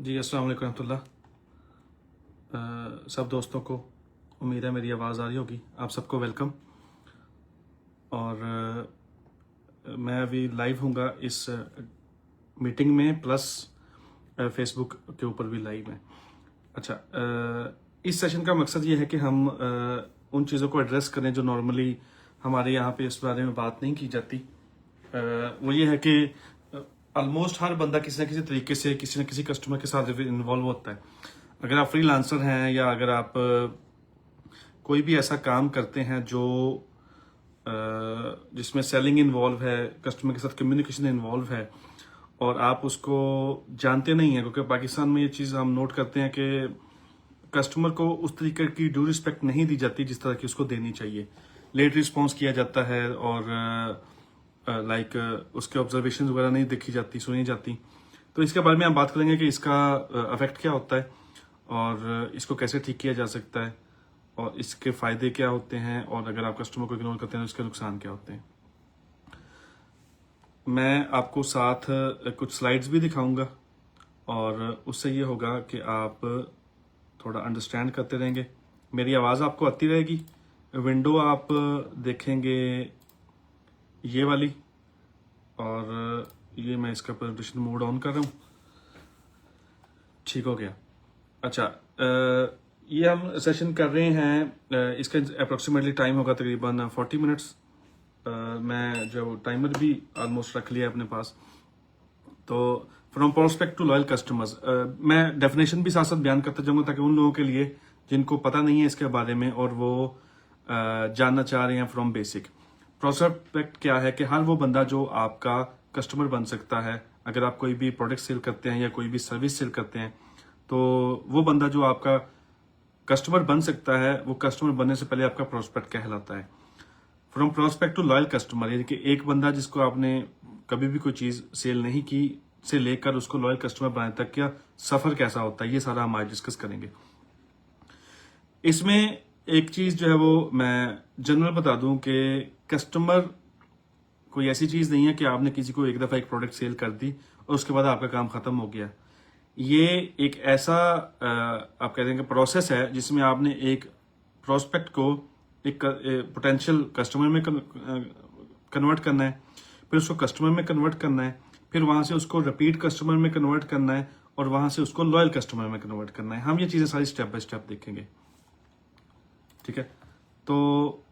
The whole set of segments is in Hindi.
जी अस्सलाम वालेकुम रहमतुल्लाह। सब दोस्तों को उम्मीद है मेरी आवाज़ आ रही होगी। आप सबको वेलकम। और मैं अभी लाइव हूँगा इस मीटिंग में, प्लस फेसबुक के ऊपर भी लाइव है। अच्छा, इस सेशन का मकसद ये है कि हम उन चीज़ों को एड्रेस करें जो नॉर्मली हमारे यहाँ पे इस बारे में बात नहीं की जाती। वो ये है कि ऑलमोस्ट हर बंदा किसी न किसी तरीके से किसी न किसी कस्टमर के साथ इन्वॉल्व होता है। अगर आप फ्रीलांसर हैं या अगर आप कोई भी ऐसा काम करते हैं जो जिसमें सेलिंग इन्वॉल्व है, कस्टमर के साथ कम्युनिकेशन इन्वॉल्व है, और आप उसको जानते नहीं हैं, क्योंकि पाकिस्तान में ये चीज़ हम नोट करते हैं कि कस्टमर को उस तरीके की ड्यू रिस्पेक्ट नहीं दी जाती जिस तरह की उसको देनी चाहिए। लेट रिस्पॉन्स किया जाता है और उसके ऑब्जर्वेशन वगैरह नहीं देखी जाती, सुनी जाती। तो इसके बारे में हम बात करेंगे कि इसका अफेक्ट क्या होता है और इसको कैसे ठीक किया जा सकता है और इसके फायदे क्या होते हैं, और अगर आप कस्टमर को इग्नोर करते हैं तो इसके नुकसान क्या होते हैं। मैं आपको साथ कुछ स्लाइड्स भी दिखाऊंगा और उससे ये होगा कि आप थोड़ा अंडरस्टैंड करते रहेंगे। मेरी आवाज़ आपको आती रहेगी। विंडो आप देखेंगे ये वाली, और ये मैं इसका प्रेजेंटेशन मोड ऑन कर रहा हूँ। ठीक हो गया। अच्छा, ये हम सेशन कर रहे हैं, इसका अप्रोक्सीमेटली टाइम होगा तकरीबन 40 मिनट्स। मैं जो टाइमर भी ऑलमोस्ट रख लिया अपने पास। तो from prospect to loyal customers, मैं डेफिनेशन भी साथ साथ बयान करता जाऊंगा ताकि उन लोगों के लिए जिनको पता नहीं है इसके बारे में और वो जानना चाह रहे हैं फ्रॉम बेसिक। प्रोस्पेक्ट क्या है कि हर वो बंदा जो आपका कस्टमर बन सकता है। अगर आप कोई भी प्रोडक्ट सेल करते हैं या कोई भी सर्विस सेल करते हैं, तो वो बंदा जो आपका कस्टमर बन सकता है, वो कस्टमर बनने से पहले आपका प्रोस्पेक्ट कहलाता है। From prospect to loyal customer, यानी कि एक बंदा जिसको आपने कभी भी कोई चीज सेल नहीं की से लेकर उसको लॉयल कस्टमर बनाने तक का सफर कैसा होता है, ये सारा हम आज डिस्कस करेंगे। इसमें एक चीज जो है वो मैं जनरल बता दूं कि कस्टमर कोई ऐसी चीज नहीं है कि आपने किसी को एक दफा एक प्रोडक्ट सेल कर दी और उसके बाद आपका काम खत्म हो गया। ये एक ऐसा आप कहते हैं कि प्रोसेस है जिसमें आपने एक प्रोस्पेक्ट को एक पोटेंशियल कस्टमर में कन्वर्ट करना है, फिर उसको कस्टमर में कन्वर्ट करना है, फिर वहां से उसको रिपीट कस्टमर में कन्वर्ट करना है, और वहां से उसको लॉयल कस्टमर में कन्वर्ट करना है। हम ये चीजें सारी स्टेप बाय स्टेप देखेंगे। ठीक है, तो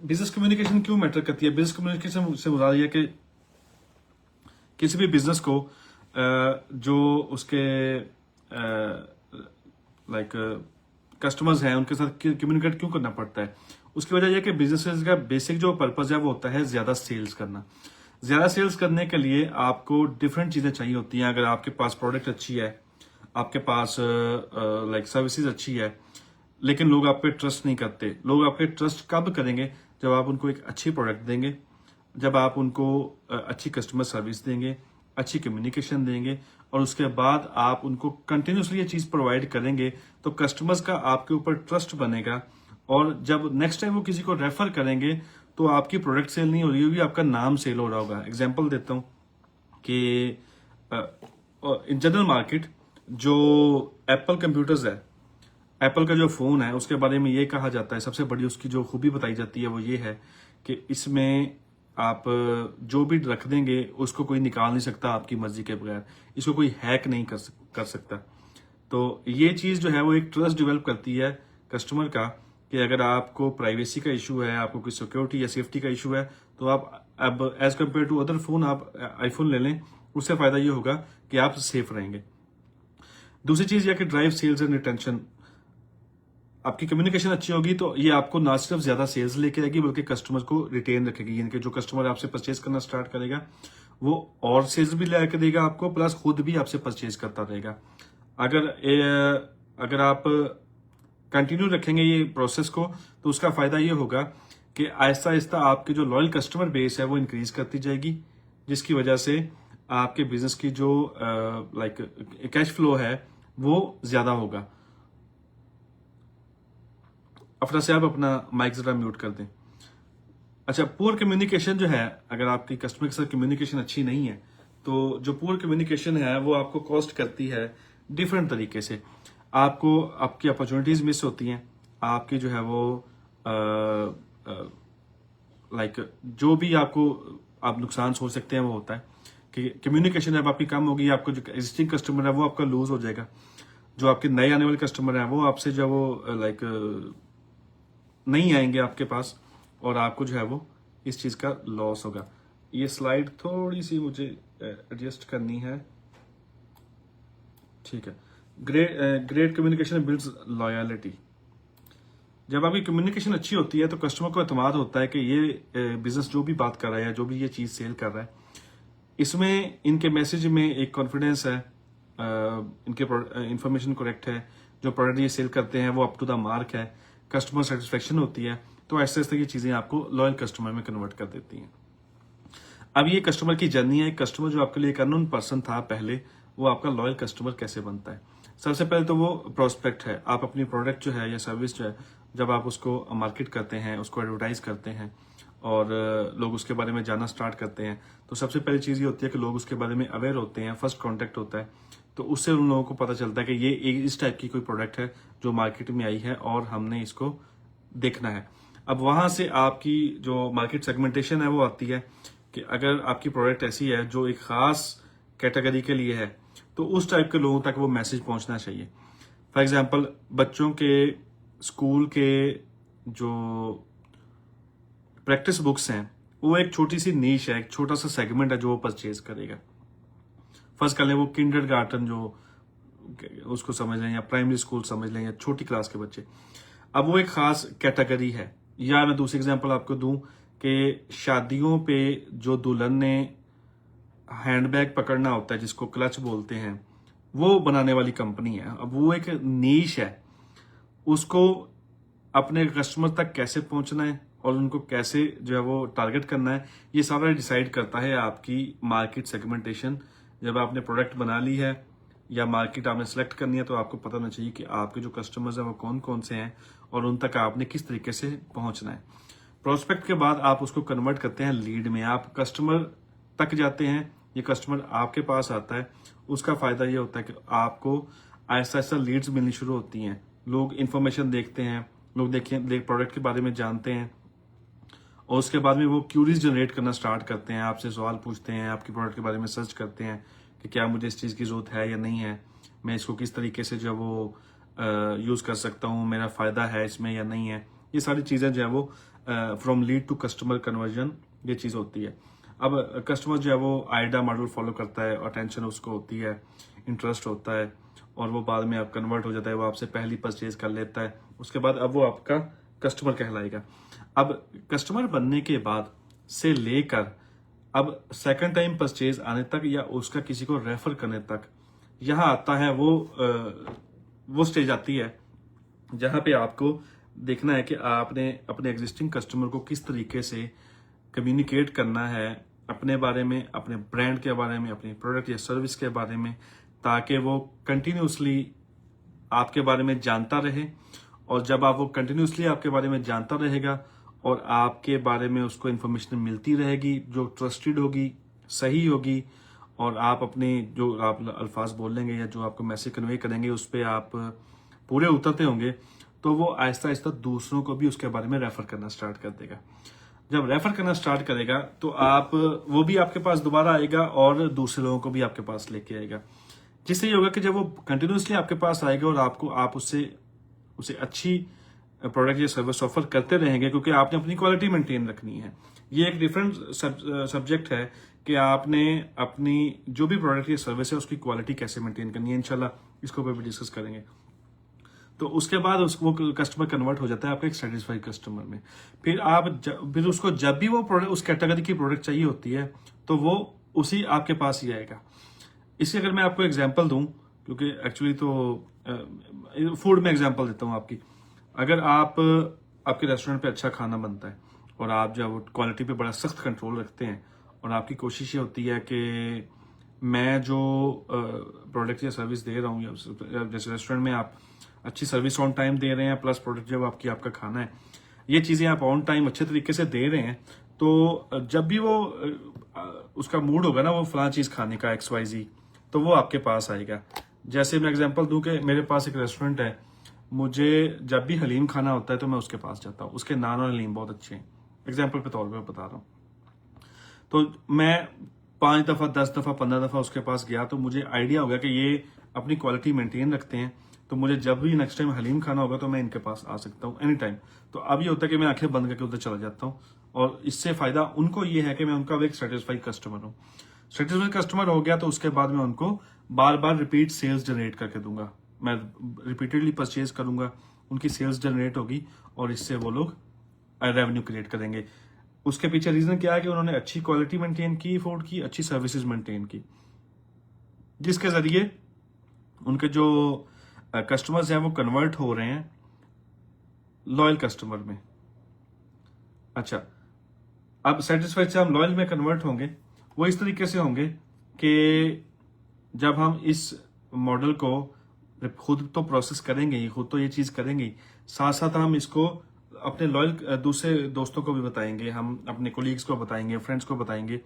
बिजनेस कम्युनिकेशन क्यों मैटर करती है? बिजनेस कम्युनिकेशन से मुराद ये है कि किसी भी बिजनेस को जो उसके कस्टमर्स हैं उनके साथ कम्युनिकेट क्यों करना पड़ता है। उसकी वजह यह कि बिजनेस का बेसिक जो पर्पज है वो होता है ज्यादा सेल्स करना। ज्यादा सेल्स करने के लिए आपको डिफरेंट चीजें चाहिए होती हैं। अगर आपके पास प्रोडक्ट अच्छी है, आपके पास सर्विसेज अच्छी है, लेकिन लोग आप पे ट्रस्ट नहीं करते। लोग आप पे ट्रस्ट कब करेंगे? जब आप उनको एक अच्छी प्रोडक्ट देंगे, जब आप उनको अच्छी कस्टमर सर्विस देंगे, अच्छी कम्युनिकेशन देंगे, और उसके बाद आप उनको कंटिन्यूसली ये चीज प्रोवाइड करेंगे, तो कस्टमर्स का आपके ऊपर ट्रस्ट बनेगा। और जब नेक्स्ट टाइम वो किसी को रेफर करेंगे तो आपकी प्रोडक्ट सेल नहीं हो रही होगी, आपका नाम सेल हो रहा होगा। एग्जाम्पल देता हूं कि इन जनरल मार्केट जो एप्पल कंप्यूटर्स है, एप्पल का जो फोन है, उसके बारे में ये कहा जाता है, सबसे बड़ी उसकी जो खूबी बताई जाती है वो ये है कि इसमें आप जो भी रख देंगे उसको कोई निकाल नहीं सकता आपकी मर्जी के बगैर, इसको कोई हैक नहीं कर सकता। तो ये चीज जो है वो एक ट्रस्ट डेवलप करती है कस्टमर का कि अगर आपको प्राइवेसी का इशू है, आपको कोई सिक्योरिटी या सेफ्टी का इशू है, तो आप अब as compare to other phone आप आईफोन ले लें, उससे फायदा ये होगा कि आप सेफ रहेंगे। दूसरी चीज यह कि ड्राइव सेल्स एंड रिटेंशन। आपकी कम्युनिकेशन अच्छी होगी तो ये आपको ना सिर्फ ज्यादा सेल्स लेके आएगी बल्कि कस्टमर को रिटेन रखेगी। यानी कि जो कस्टमर आपसे परचेज करना स्टार्ट करेगा वो और सेल्स भी लेके देगा आपको, प्लस खुद भी आपसे परचेज करता रहेगा। अगर आप कंटिन्यू रखेंगे ये प्रोसेस को, तो उसका फायदा ये होगा कि आहिस्ता आहिस्ता आपकी जो लॉयल कस्टमर बेस है वो इंक्रीज करती जाएगी, जिसकी वजह से आपके बिजनेस की जो कैश फ्लो है वो ज्यादा होगा। अफरा साहब अपना माइक जरा म्यूट कर दें। अच्छा, पुअर कम्युनिकेशन जो है, अगर आपकी कस्टमर के साथ कम्युनिकेशन अच्छी नहीं है तो जो पुअर कम्युनिकेशन है वो आपको कॉस्ट करती है डिफरेंट तरीके से। आपको आपकी अपॉर्चुनिटीज मिस होती हैं, आपकी जो है वो लाइक जो भी आपको आप नुकसान सोच सकते हैं वो होता है कि कम्युनिकेशन जब आपकी कम होगी, आपको जो एग्जिस्टिंग कस्टमर है वो आपका लूज हो जाएगा, जो आपके नए आने वाले कस्टमर हैं वो आपसे जो वो लाइक नहीं आएंगे आपके पास, और आपको जो है वो इस चीज का लॉस होगा। ये स्लाइड थोड़ी सी मुझे एडजस्ट करनी है, ठीक है। Great communication builds loyalty. जब आपकी कम्युनिकेशन अच्छी होती है तो कस्टमर को एतमाद होता है कि ये बिजनेस जो भी बात कर रहा है, जो भी ये चीज सेल कर रहा है, इसमें इनके मैसेज में एक कॉन्फिडेंस है, इनके इंफॉर्मेशन करेक्ट है, जो प्रोडक्ट ये सेल करते हैं वो अप टू द मार्क है, कस्टमर सेटिस्फेक्शन होती है। तो ऐसे ऐसे की चीजें आपको लॉयल कस्टमर में कन्वर्ट कर देती हैं। अब ये कस्टमर की जर्नी है। कस्टमर जो आपके लिए एक अननोन पर्सन था पहले, वो आपका लॉयल कस्टमर कैसे बनता है? सबसे पहले तो वो प्रोस्पेक्ट है। आप अपनी प्रोडक्ट जो है या सर्विस जो है, जब आप उसको मार्केट करते हैं, उसको एडवर्टाइज करते हैं और लोग उसके बारे में जानना स्टार्ट करते हैं, तो सबसे पहली चीज ये होती है कि लोग उसके बारे में अवेयर होते हैं, फर्स्ट कॉन्टेक्ट होता है। तो उससे उन लोगों को पता चलता है कि ये इस टाइप की कोई प्रोडक्ट है जो मार्केट में आई है और हमने इसको देखना है। अब वहां से आपकी जो मार्केट सेगमेंटेशन है वो आती है कि अगर आपकी प्रोडक्ट ऐसी है जो एक खास कैटेगरी के लिए है, तो उस टाइप के लोगों तक वो मैसेज पहुंचना चाहिए। फॉर एग्जाम्पल, बच्चों के स्कूल के जो प्रैक्टिस बुक्स हैं वो एक छोटी सी नीश है, एक छोटा सा सेगमेंट है जो वो परचेज करेगा। फर्स्ट कर लें वो किंडरगार्टन जो उसको समझ लें, या प्राइमरी स्कूल समझ लें, या छोटी क्लास के बच्चे। अब वो एक खास कैटेगरी है। या मैं दूसरी एग्जांपल आपको दूं कि शादियों पे जो दुल्हन ने हैंडबैग पकड़ना होता है, जिसको क्लच बोलते हैं, वो बनाने वाली कंपनी है। अब वो एक नीश है, उसको अपने कस्टमर तक कैसे पहुंचना है और उनको कैसे जो है वो टारगेट करना है, ये सारा डिसाइड करता है आपकी मार्केट सेगमेंटेशन। जब आपने प्रोडक्ट बना ली है या मार्केट आपने सेलेक्ट करनी है, तो आपको पता होना चाहिए कि आपके जो कस्टमर्स हैं वो कौन कौन से हैं और उन तक आपने किस तरीके से पहुंचना है। प्रोस्पेक्ट के बाद आप उसको कन्वर्ट करते हैं लीड में। आप कस्टमर तक जाते हैं, ये कस्टमर आपके पास आता है। उसका फायदा ये होता है कि आपको ऐसा ऐसा लीड्स मिलनी शुरू होती हैं। लोग इन्फॉर्मेशन देखते हैं, लोग प्रोडक्ट के बारे में जानते हैं, और उसके बाद में वो क्यूरीज जनरेट करना स्टार्ट करते हैं, आपसे सवाल पूछते हैं, आपकी प्रोडक्ट के बारे में सर्च करते हैं कि क्या मुझे इस चीज़ की जरूरत है या नहीं है, मैं इसको किस तरीके से जो है वो यूज़ कर सकता हूँ, मेरा फ़ायदा है इसमें या नहीं है। ये सारी चीज़ें जो है वो from lead to customer conversion ये चीज़ होती है। अब कस्टमर जो है वो आइडा मॉडल फॉलो करता है, अटेंशन उसको होती है, इंटरेस्ट होता है, और वो बाद में आप कन्वर्ट हो जाता है, वो आपसे पहली परचेज कर लेता है। उसके बाद अब वो आपका कस्टमर कहलाएगा। अब कस्टमर बनने के बाद से लेकर अब सेकंड टाइम परचेज आने तक या उसका किसी को रेफर करने तक, यहाँ आता है वो स्टेज आती है जहां पे आपको देखना है कि आपने अपने एग्जिस्टिंग कस्टमर को किस तरीके से कम्युनिकेट करना है अपने बारे में, अपने ब्रांड के बारे में, अपनी प्रोडक्ट या सर्विस के बारे में, ताकि वो कंटिन्यूसली आपके बारे में जानता रहे। और जब आप वो कंटिन्यूसली आपके बारे में जानता रहेगा और आपके बारे में उसको इन्फॉर्मेशन मिलती रहेगी जो ट्रस्टेड होगी, सही होगी, और आप अपने जो आप अल्फाज बोल लेंगे या जो आपको मैसेज कन्वे करेंगे उस पर आप पूरे उतरते होंगे, तो वो आहिस्ता आहिस्ता दूसरों को भी उसके बारे में रेफर करना स्टार्ट कर देगा। जब रेफर करना स्टार्ट करेगा तो वो भी आपके पास दोबारा आएगा और दूसरे लोगों को भी आपके पास लेके आएगा। जिससे ये होगा कि जब वो कंटिन्यूसली आपके पास आएगा और आप उसे अच्छी प्रोडक्ट या सर्विस ऑफर करते रहेंगे, क्योंकि आपने अपनी क्वालिटी मेंटेन रखनी है। ये एक डिफरेंट सब्जेक्ट है कि आपने अपनी जो भी प्रोडक्ट या सर्विस है उसकी क्वालिटी कैसे मेंटेन करनी है। इंशाल्लाह इसको भी डिस्कस करेंगे। तो उसके बाद वो कस्टमर कन्वर्ट हो जाता है आपका एक सेटिस्फाइड कस्टमर में। फिर उसको जब भी वो प्रोडक्ट उस कैटेगरी की प्रोडक्ट चाहिए होती है तो वो उसी आपके पास ही आएगा। इसकी अगर मैं आपको एग्जांपल दूं, क्योंकि एक्चुअली तो फूड में एग्जांपल देता हूं आपकी। अगर आपके रेस्टोरेंट पे अच्छा खाना बनता है और आप जो क्वालिटी पे बड़ा सख्त कंट्रोल रखते हैं और आपकी कोशिश ये होती है कि मैं जो प्रोडक्ट या सर्विस दे रहा हूँ, या जैसे रेस्टोरेंट में आप अच्छी सर्विस ऑन टाइम दे रहे हैं, प्लस प्रोडक्ट जब आपका खाना है, ये चीजें आप ऑन टाइम अच्छे तरीके से दे रहे हैं, तो जब भी वो उसका मूड होगा ना वो फलां चीज खाने का XYZ, तो वो आपके पास आएगा। जैसे मैं एग्जांपल दूं कि मेरे पास एक रेस्टोरेंट है, मुझे जब भी हलीम खाना होता है तो मैं उसके पास जाता हूँ, उसके नान और हलीम बहुत अच्छे हैं, एग्जाम्पल के तौर पर बता रहा हूँ। तो मैं 5 दफा 10 दफा 15 दफा उसके पास गया, तो मुझे आइडिया हो गया कि ये अपनी क्वालिटी मेंटेन रखते हैं, तो मुझे जब भी नेक्स्ट टाइम हलीम खाना होगा तो मैं इनके पास आ सकता हूँ एनी टाइम। तो अब ये होता है कि मैं आंखें बंद करके उधर चला जाता हूँ, और इससे फायदा उनको ये है कि मैं उनका एक सेटिस्फाइड कस्टमर हूँ। सेटिस्फाइड कस्टमर हो गया तो उसके बाद मैं उनको बार बार रिपीट सेल्स जनरेट करके दूंगा, मैं रिपीटेडली परचेज करूंगा, उनकी सेल्स जनरेट होगी और इससे वो लोग रेवेन्यू क्रिएट करेंगे। उसके पीछे रीजन क्या है कि उन्होंने अच्छी क्वालिटी मेंटेन की फूड की, अच्छी सर्विसेज मेंटेन की, जिसके जरिए उनके जो कस्टमर्स हैं वो कन्वर्ट हो रहे हैं लॉयल कस्टमर में। अच्छा, अब सेटिस्फाइड से हम लॉयल में कन्वर्ट होंगे, वो इस तरीके से होंगे कि जब हम इस मॉडल को खुद तो प्रोसेस करेंगे ही, खुद तो ये चीज करेंगे ही, साथ साथ हम इसको अपने लॉयल दूसरे दोस्तों को भी बताएंगे, हम अपने कोलीग्स को बताएंगे, फ्रेंड्स को बताएंगे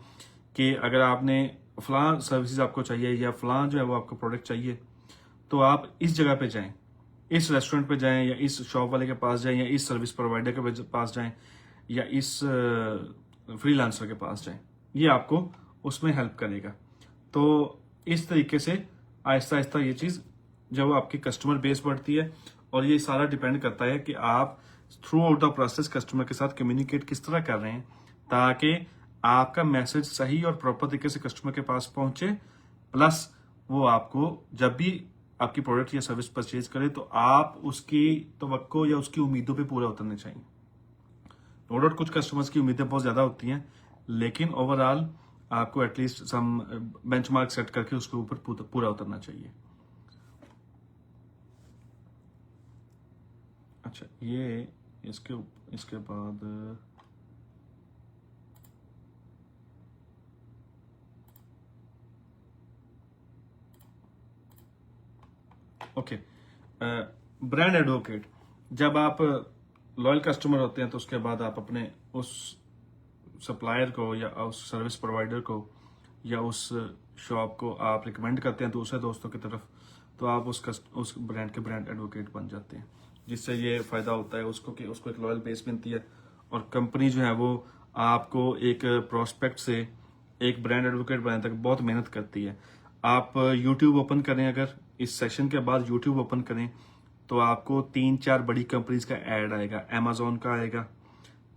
कि अगर आपने फलां सर्विसेज आपको चाहिए या फलां जो है वो आपको प्रोडक्ट चाहिए, तो आप इस जगह पे जाएं, इस रेस्टोरेंट पे जाएं, या इस शॉप वाले के पास जाएं, या इस सर्विस प्रोवाइडर के पास जाएं, या इस फ्रीलांसर के पास जाएं। ये आपको उसमें हेल्प करेगा। तो इस तरीके से आहिस्ता आहिस्ता ये चीज जब आपकी कस्टमर बेस बढ़ती है, और ये सारा डिपेंड करता है कि आप through out the process customer के साथ कम्युनिकेट किस तरह कर रहे हैं, ताकि आपका मैसेज सही और प्रॉपर तरीके से कस्टमर के पास पहुंचे, प्लस वो आपको जब भी आपकी प्रोडक्ट या सर्विस परचेज करे तो आप उसकी तवक्को या उसकी उम्मीदों पे पूरा उतरने चाहिए। नो डाउट कुछ कस्टमर्स की उम्मीदें बहुत ज्यादा होती हैं, लेकिन ओवरऑल आपको एटलीस्ट सम बेंचमार्क सेट करके उसके ऊपर पूरा उतरना चाहिए। अच्छा, ये इसके बाद ओके, ब्रांड एडवोकेट। जब आप लॉयल कस्टमर होते हैं तो उसके बाद आप अपने उस सप्लायर को या उस सर्विस प्रोवाइडर को या उस शॉप को आप रिकमेंड करते हैं दूसरे दोस्तों की तरफ, तो आप उस ब्रांड के ब्रांड एडवोकेट बन जाते हैं, जिससे ये फायदा होता है उसको कि उसको एक लॉयल बेस मिलती है, और कंपनी जो है वो आपको एक प्रोस्पेक्ट से एक ब्रांड एडवोकेट बनाने तक बहुत मेहनत करती है। आप यूट्यूब ओपन करें, अगर इस सेशन के बाद यूट्यूब ओपन करें तो आपको 3-4 बड़ी कंपनीज का ऐड आएगा, अमेजोन का आएगा,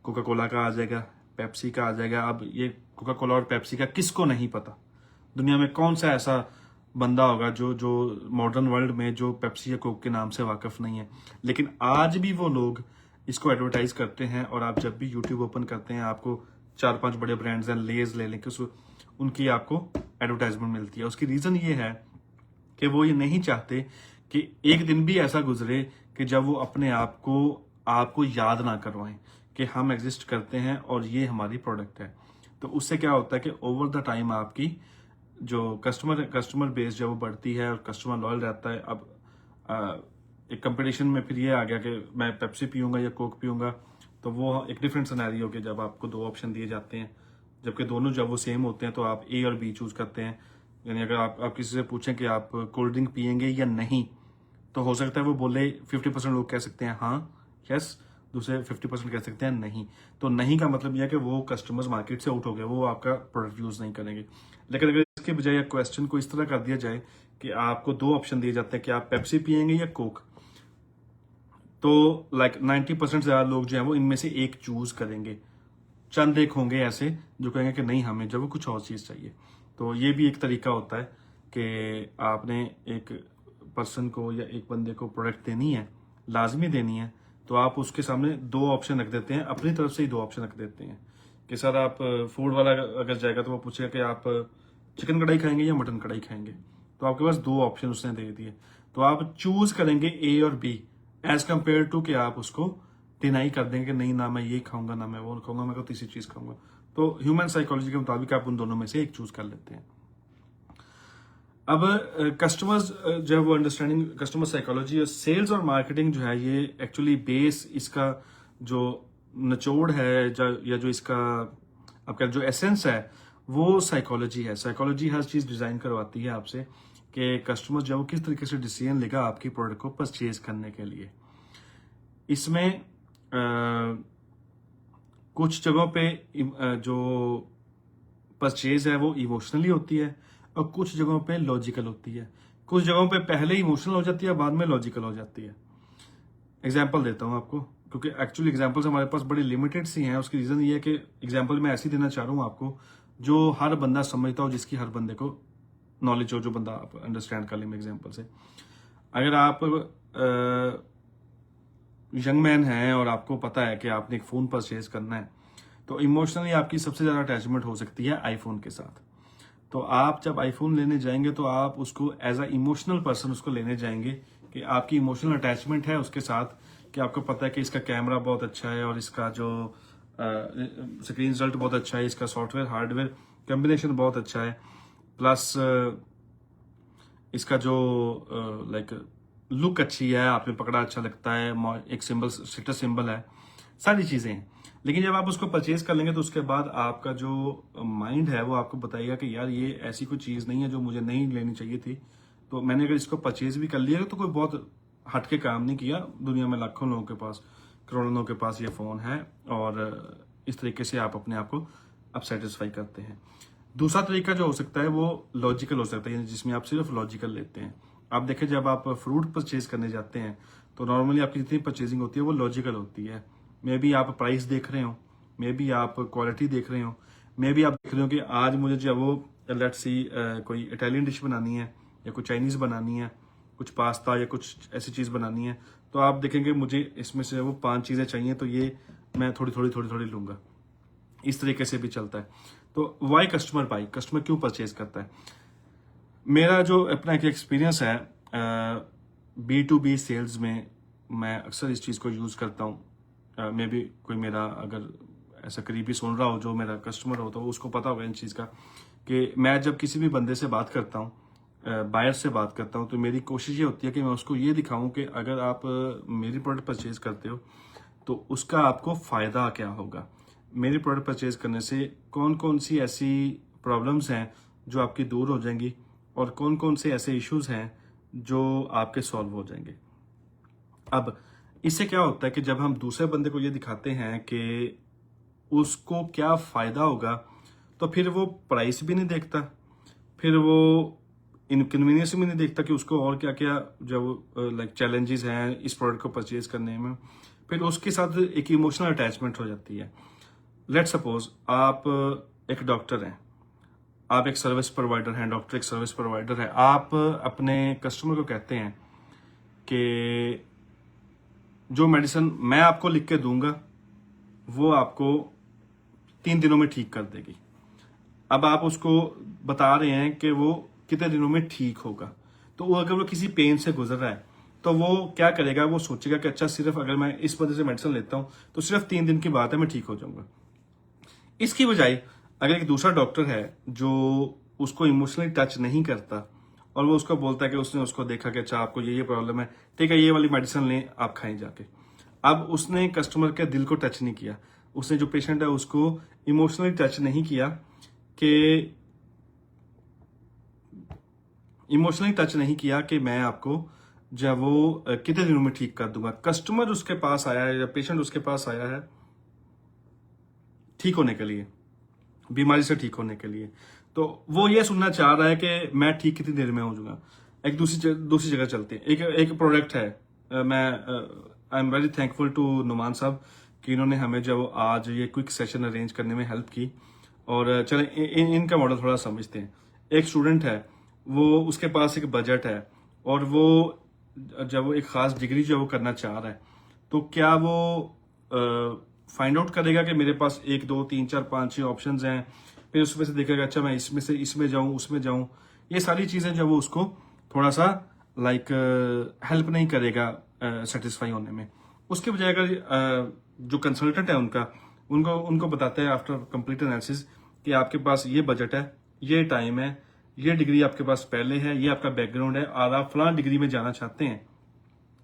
कोका कोला का आ जाएगा, पेप्सी का आ जाएगा। अब ये कोका कोला और पेप्सी का किसको नहीं पता, दुनिया में कौन सा ऐसा बंदा होगा जो मॉडर्न वर्ल्ड में जो पेप्सी या कोक के नाम से वाकिफ नहीं है, लेकिन आज भी वो लोग इसको एडवर्टाइज करते हैं। और आप जब भी यूट्यूब ओपन करते हैं आपको 4-5 बड़े ब्रांड्स हैं, लेज ले लें, उनकी आपको एडवर्टाइजमेंट मिलती है। उसकी रीजन ये है कि वो ये नहीं चाहते कि एक दिन भी ऐसा गुजरे कि जब वो अपने आपको याद ना करवाएं कि हम एग्जिस्ट करते हैं और ये हमारी प्रोडक्ट है। तो उससे क्या होता है कि ओवर द टाइम आपकी जो कस्टमर बेस जब वो बढ़ती है और कस्टमर लॉयल रहता है। अब एक कंपटीशन में फिर ये आ गया कि मैं पेप्सी पीऊंगा या कोक पीऊंगा, तो वो एक डिफरेंट सिनेरियो के जब आपको 2 ऑप्शन दिए जाते हैं, जबकि दोनों जब वो सेम होते हैं तो आप ए और बी चूज करते हैं। यानी अगर आप किसी से पूछें कि आप कोल्ड ड्रिंक पियेंगे या नहीं, तो हो सकता है वो बोले 50% लोग कह सकते हैं हाँ यस, दूसरे 50% कह सकते हैं नहीं। तो नहीं का मतलब यह है कि वो कस्टमर्स मार्केट से आउट हो गए, वो आपका प्रोडक्ट यूज नहीं करेंगे। लेकिन अगर इसके बजाय क्वेश्चन को इस तरह कर दिया जाए कि आपको 2 ऑप्शन दिए जाते हैं कि आप पेप्सी पियेंगे या कोक, तो लाइक 90% ज्यादा लोग जो है वो इनमें से एक चूज करेंगे। चंद एक होंगे ऐसे जो कहेंगे कि नहीं, हमें जब कुछ और चीज चाहिए। तो ये भी एक तरीका होता है कि आपने एक पर्सन को या एक बंदे को प्रोडक्ट देनी है, लाजमी देनी है, तो आप उसके सामने 2 ऑप्शन रख देते हैं, अपनी तरफ से ही 2 ऑप्शन रख देते हैं कि सर आप फूड वाला अगर जाएगा तो वो पूछेगा कि आप चिकन कढ़ाई खाएंगे या मटन कढ़ाई खाएंगे, तो आपके पास 2 ऑप्शन उसने दे दिए, तो आप चूज करेंगे ए और बी, एज कंपेयर टू कि आप उसको डिनाई कर देंगे कि नहीं, ना मैं ये खाऊंगा ना मैं वो खाऊंगा, मैं को तीसरी चीज खाऊंगा। तो ह्यूमन साइकोलॉजी के मुताबिक आप उन दोनों में से एक चूज कर लेते हैं। अब कस्टमर्स जो है वो अंडरस्टैंडिंग कस्टमर साइकोलॉजी और सेल्स और मार्केटिंग जो है ये एक्चुअली बेस, इसका जो निचोड़ है या जो इसका आपका जो एसेंस है वो साइकोलॉजी है। साइकोलॉजी हर चीज डिजाइन करवाती है आपसे कि कस्टमर जो है वो किस तरीके से डिसीजन लेगा आपकी प्रोडक्ट को परचेज करने के लिए। इसमें कुछ जगहों पे जो परचेज है वो इमोशनली होती है और कुछ जगहों पे लॉजिकल होती है। कुछ जगहों पे पहले इमोशनल हो जाती है, बाद में लॉजिकल हो जाती है। एग्जाम्पल देता हूं आपको, क्योंकि एक्चुअली एग्जाम्पल्स हमारे पास बड़ी लिमिटेड सी हैं। उसकी रीजन ये है कि एग्जाम्पल मैं ऐसी देना चाह रहा हूँ आपको जो हर बंदा समझता हो, जिसकी हर बंदे को नॉलेज हो, जो बंदा आप अंडरस्टैंड कर ले। मैं एग्जाम्पल से, अगर आप यंग मैन हैं और आपको पता है कि आपने एक फोन परचेज करना है, तो इमोशनली आपकी सबसे ज्यादा अटैचमेंट हो सकती है आईफोन के साथ। तो आप जब आईफोन लेने जाएंगे तो आप उसको एज अ इमोशनल पर्सन उसको लेने जाएंगे कि आपकी इमोशनल अटैचमेंट है उसके साथ, कि आपको पता है कि इसका कैमरा बहुत अच्छा है और इसका जो स्क्रीन रिजल्ट बहुत अच्छा है, इसका सॉफ्टवेयर हार्डवेयर कॉम्बिनेशन बहुत अच्छा है, प्लस इसका जो लाइक लुक अच्छी है, आपने पकड़ा अच्छा लगता है, एक सिंबल स्टेटस सिंबल है, सारी चीजें हैं। लेकिन जब आप उसको परचेज कर लेंगे तो उसके बाद आपका जो माइंड है वो आपको बताएगा कि यार ये ऐसी कोई चीज नहीं है जो मुझे नहीं लेनी चाहिए थी। तो मैंने अगर इसको परचेज भी कर लिया तो कोई बहुत हटके काम नहीं किया। दुनिया में लाखों लोगों के पास, करोड़ों लोगों के पास ये फोन है और इस तरीके से आप अपने आप को अब सेटिस्फाई करते हैं। दूसरा तरीका जो हो सकता है वो लॉजिकल हो सकता है, जिसमें आप सिर्फ लॉजिकल लेते हैं। आप देखें, जब आप फ्रूट परचेज करने जाते हैं तो नॉर्मली आपकी जितनी परचेजिंग होती है वो लॉजिकल होती है। मे बी आप प्राइस देख रहे हो, मे बी आप क्वालिटी देख रहे हो, मे बी आप देख रहे हो कि आज मुझे जो वो लेट्स सी कोई इटालियन डिश बनानी है या कुछ चाइनीज बनानी है, कुछ पास्ता या कुछ ऐसी चीज बनानी है, तो आप देखेंगे मुझे इसमें से वो 5 चीजें चाहिए तो ये मैं थोड़ी थोड़ी लूंगा। इस तरीके से भी चलता है। तो वाई कस्टमर बाई, कस्टमर क्यों परचेज करता है? मेरा जो अपना एक एक्सपीरियंस है B2B सेल्स में, मैं अक्सर इस चीज को यूज करता हूँ। मे बी कोई मेरा अगर ऐसा करीबी सुन रहा हो जो मेरा कस्टमर हो तो उसको पता होगा इन चीज का, कि मैं जब किसी भी बंदे से बात करता हूँ, बायर से बात करता हूँ, तो मेरी कोशिश ये होती है कि मैं उसको ये दिखाऊं कि अगर आप मेरी प्रोडक्ट परचेज करते हो तो उसका आपको फायदा क्या होगा। मेरी प्रोडक्ट परचेज करने से कौन कौन सी ऐसी प्रॉब्लम्स हैं जो आपकी दूर हो जाएंगी और कौन कौन से ऐसे इश्यूज हैं जो आपके सॉल्व हो जाएंगे। अब इससे क्या होता है कि जब हम दूसरे बंदे को ये दिखाते हैं कि उसको क्या फायदा होगा, तो फिर वो प्राइस भी नहीं देखता, फिर वो इनकन्वीनियंस भी नहीं देखता कि उसको और क्या क्या जब लाइक चैलेंजेस हैं इस प्रोडक्ट को परचेज करने में, फिर उसके साथ एक इमोशनल अटैचमेंट हो जाती है। लेट सपोज आप एक डॉक्टर हैं, आप एक सर्विस प्रोवाइडर हैं, डॉक्टर एक सर्विस प्रोवाइडर है, आप अपने कस्टमर को कहते हैं कि जो मेडिसिन मैं आपको लिख के दूंगा वो आपको 3 दिनों में ठीक कर देगी। अब आप उसको बता रहे हैं कि वो कितने दिनों में ठीक होगा, तो वो अगर वो किसी पेन से गुजर रहा है तो वो क्या करेगा, वो सोचेगा कि अच्छा सिर्फ अगर मैं इस वजह से मेडिसिन लेता हूं तो सिर्फ 3 दिन की बात है, मैं ठीक हो जाऊंगा। इसकी बजाय अगर एक दूसरा डॉक्टर है जो उसको इमोशनली टच नहीं करता और वो उसको बोलता है कि उसने उसको देखा कि अच्छा आपको ये प्रॉब्लम है, ठीक है ये वाली मेडिसिन लें, आप खाएं जाके। अब उसने कस्टमर के दिल को टच नहीं किया, उसने जो पेशेंट है उसको इमोशनली टच नहीं किया कि मैं आपको जब वो कितने दिनों में ठीक कर दूंगा। कस्टमर उसके पास आया है या पेशेंट उसके पास आया है ठीक होने के लिए, बीमारी से ठीक होने के लिए, तो वो ये सुनना चाह रहा है कि मैं ठीक कितनी देर में हो जाऊंगा। एक दूसरी जगह चलते हैं। एक प्रोडक्ट है, मैं I am very thankful to Numan साहब कि इन्होंने हमें जब आज ये क्विक सेशन अरेंज करने में हेल्प की। और चले इनका मॉडल थोड़ा समझते हैं। एक स्टूडेंट है, वो उसके पास एक बजट है और वो जब वो एक खास डिग्री जो वो करना चाह रहा है, तो क्या वो फाइंड आउट करेगा कि मेरे पास 1 2 3 4 5 6 ऑप्शंस हैं, फिर उसमें से देखेगा अच्छा मैं इसमें से इसमें जाऊं उसमें जाऊं। ये सारी चीजें जब वो उसको थोड़ा सा लाइक हेल्प नहीं करेगा सेटिस्फाई होने में। उसके बजाय अगर जो कंसल्टेंट है उनको बताते हैं आफ्टर कंप्लीट एनालिसिस कि आपके पास ये बजट है, ये टाइम है, ये डिग्री आपके पास पहले है, ये आपका बैकग्राउंड है और आप फलां डिग्री में जाना चाहते हैं,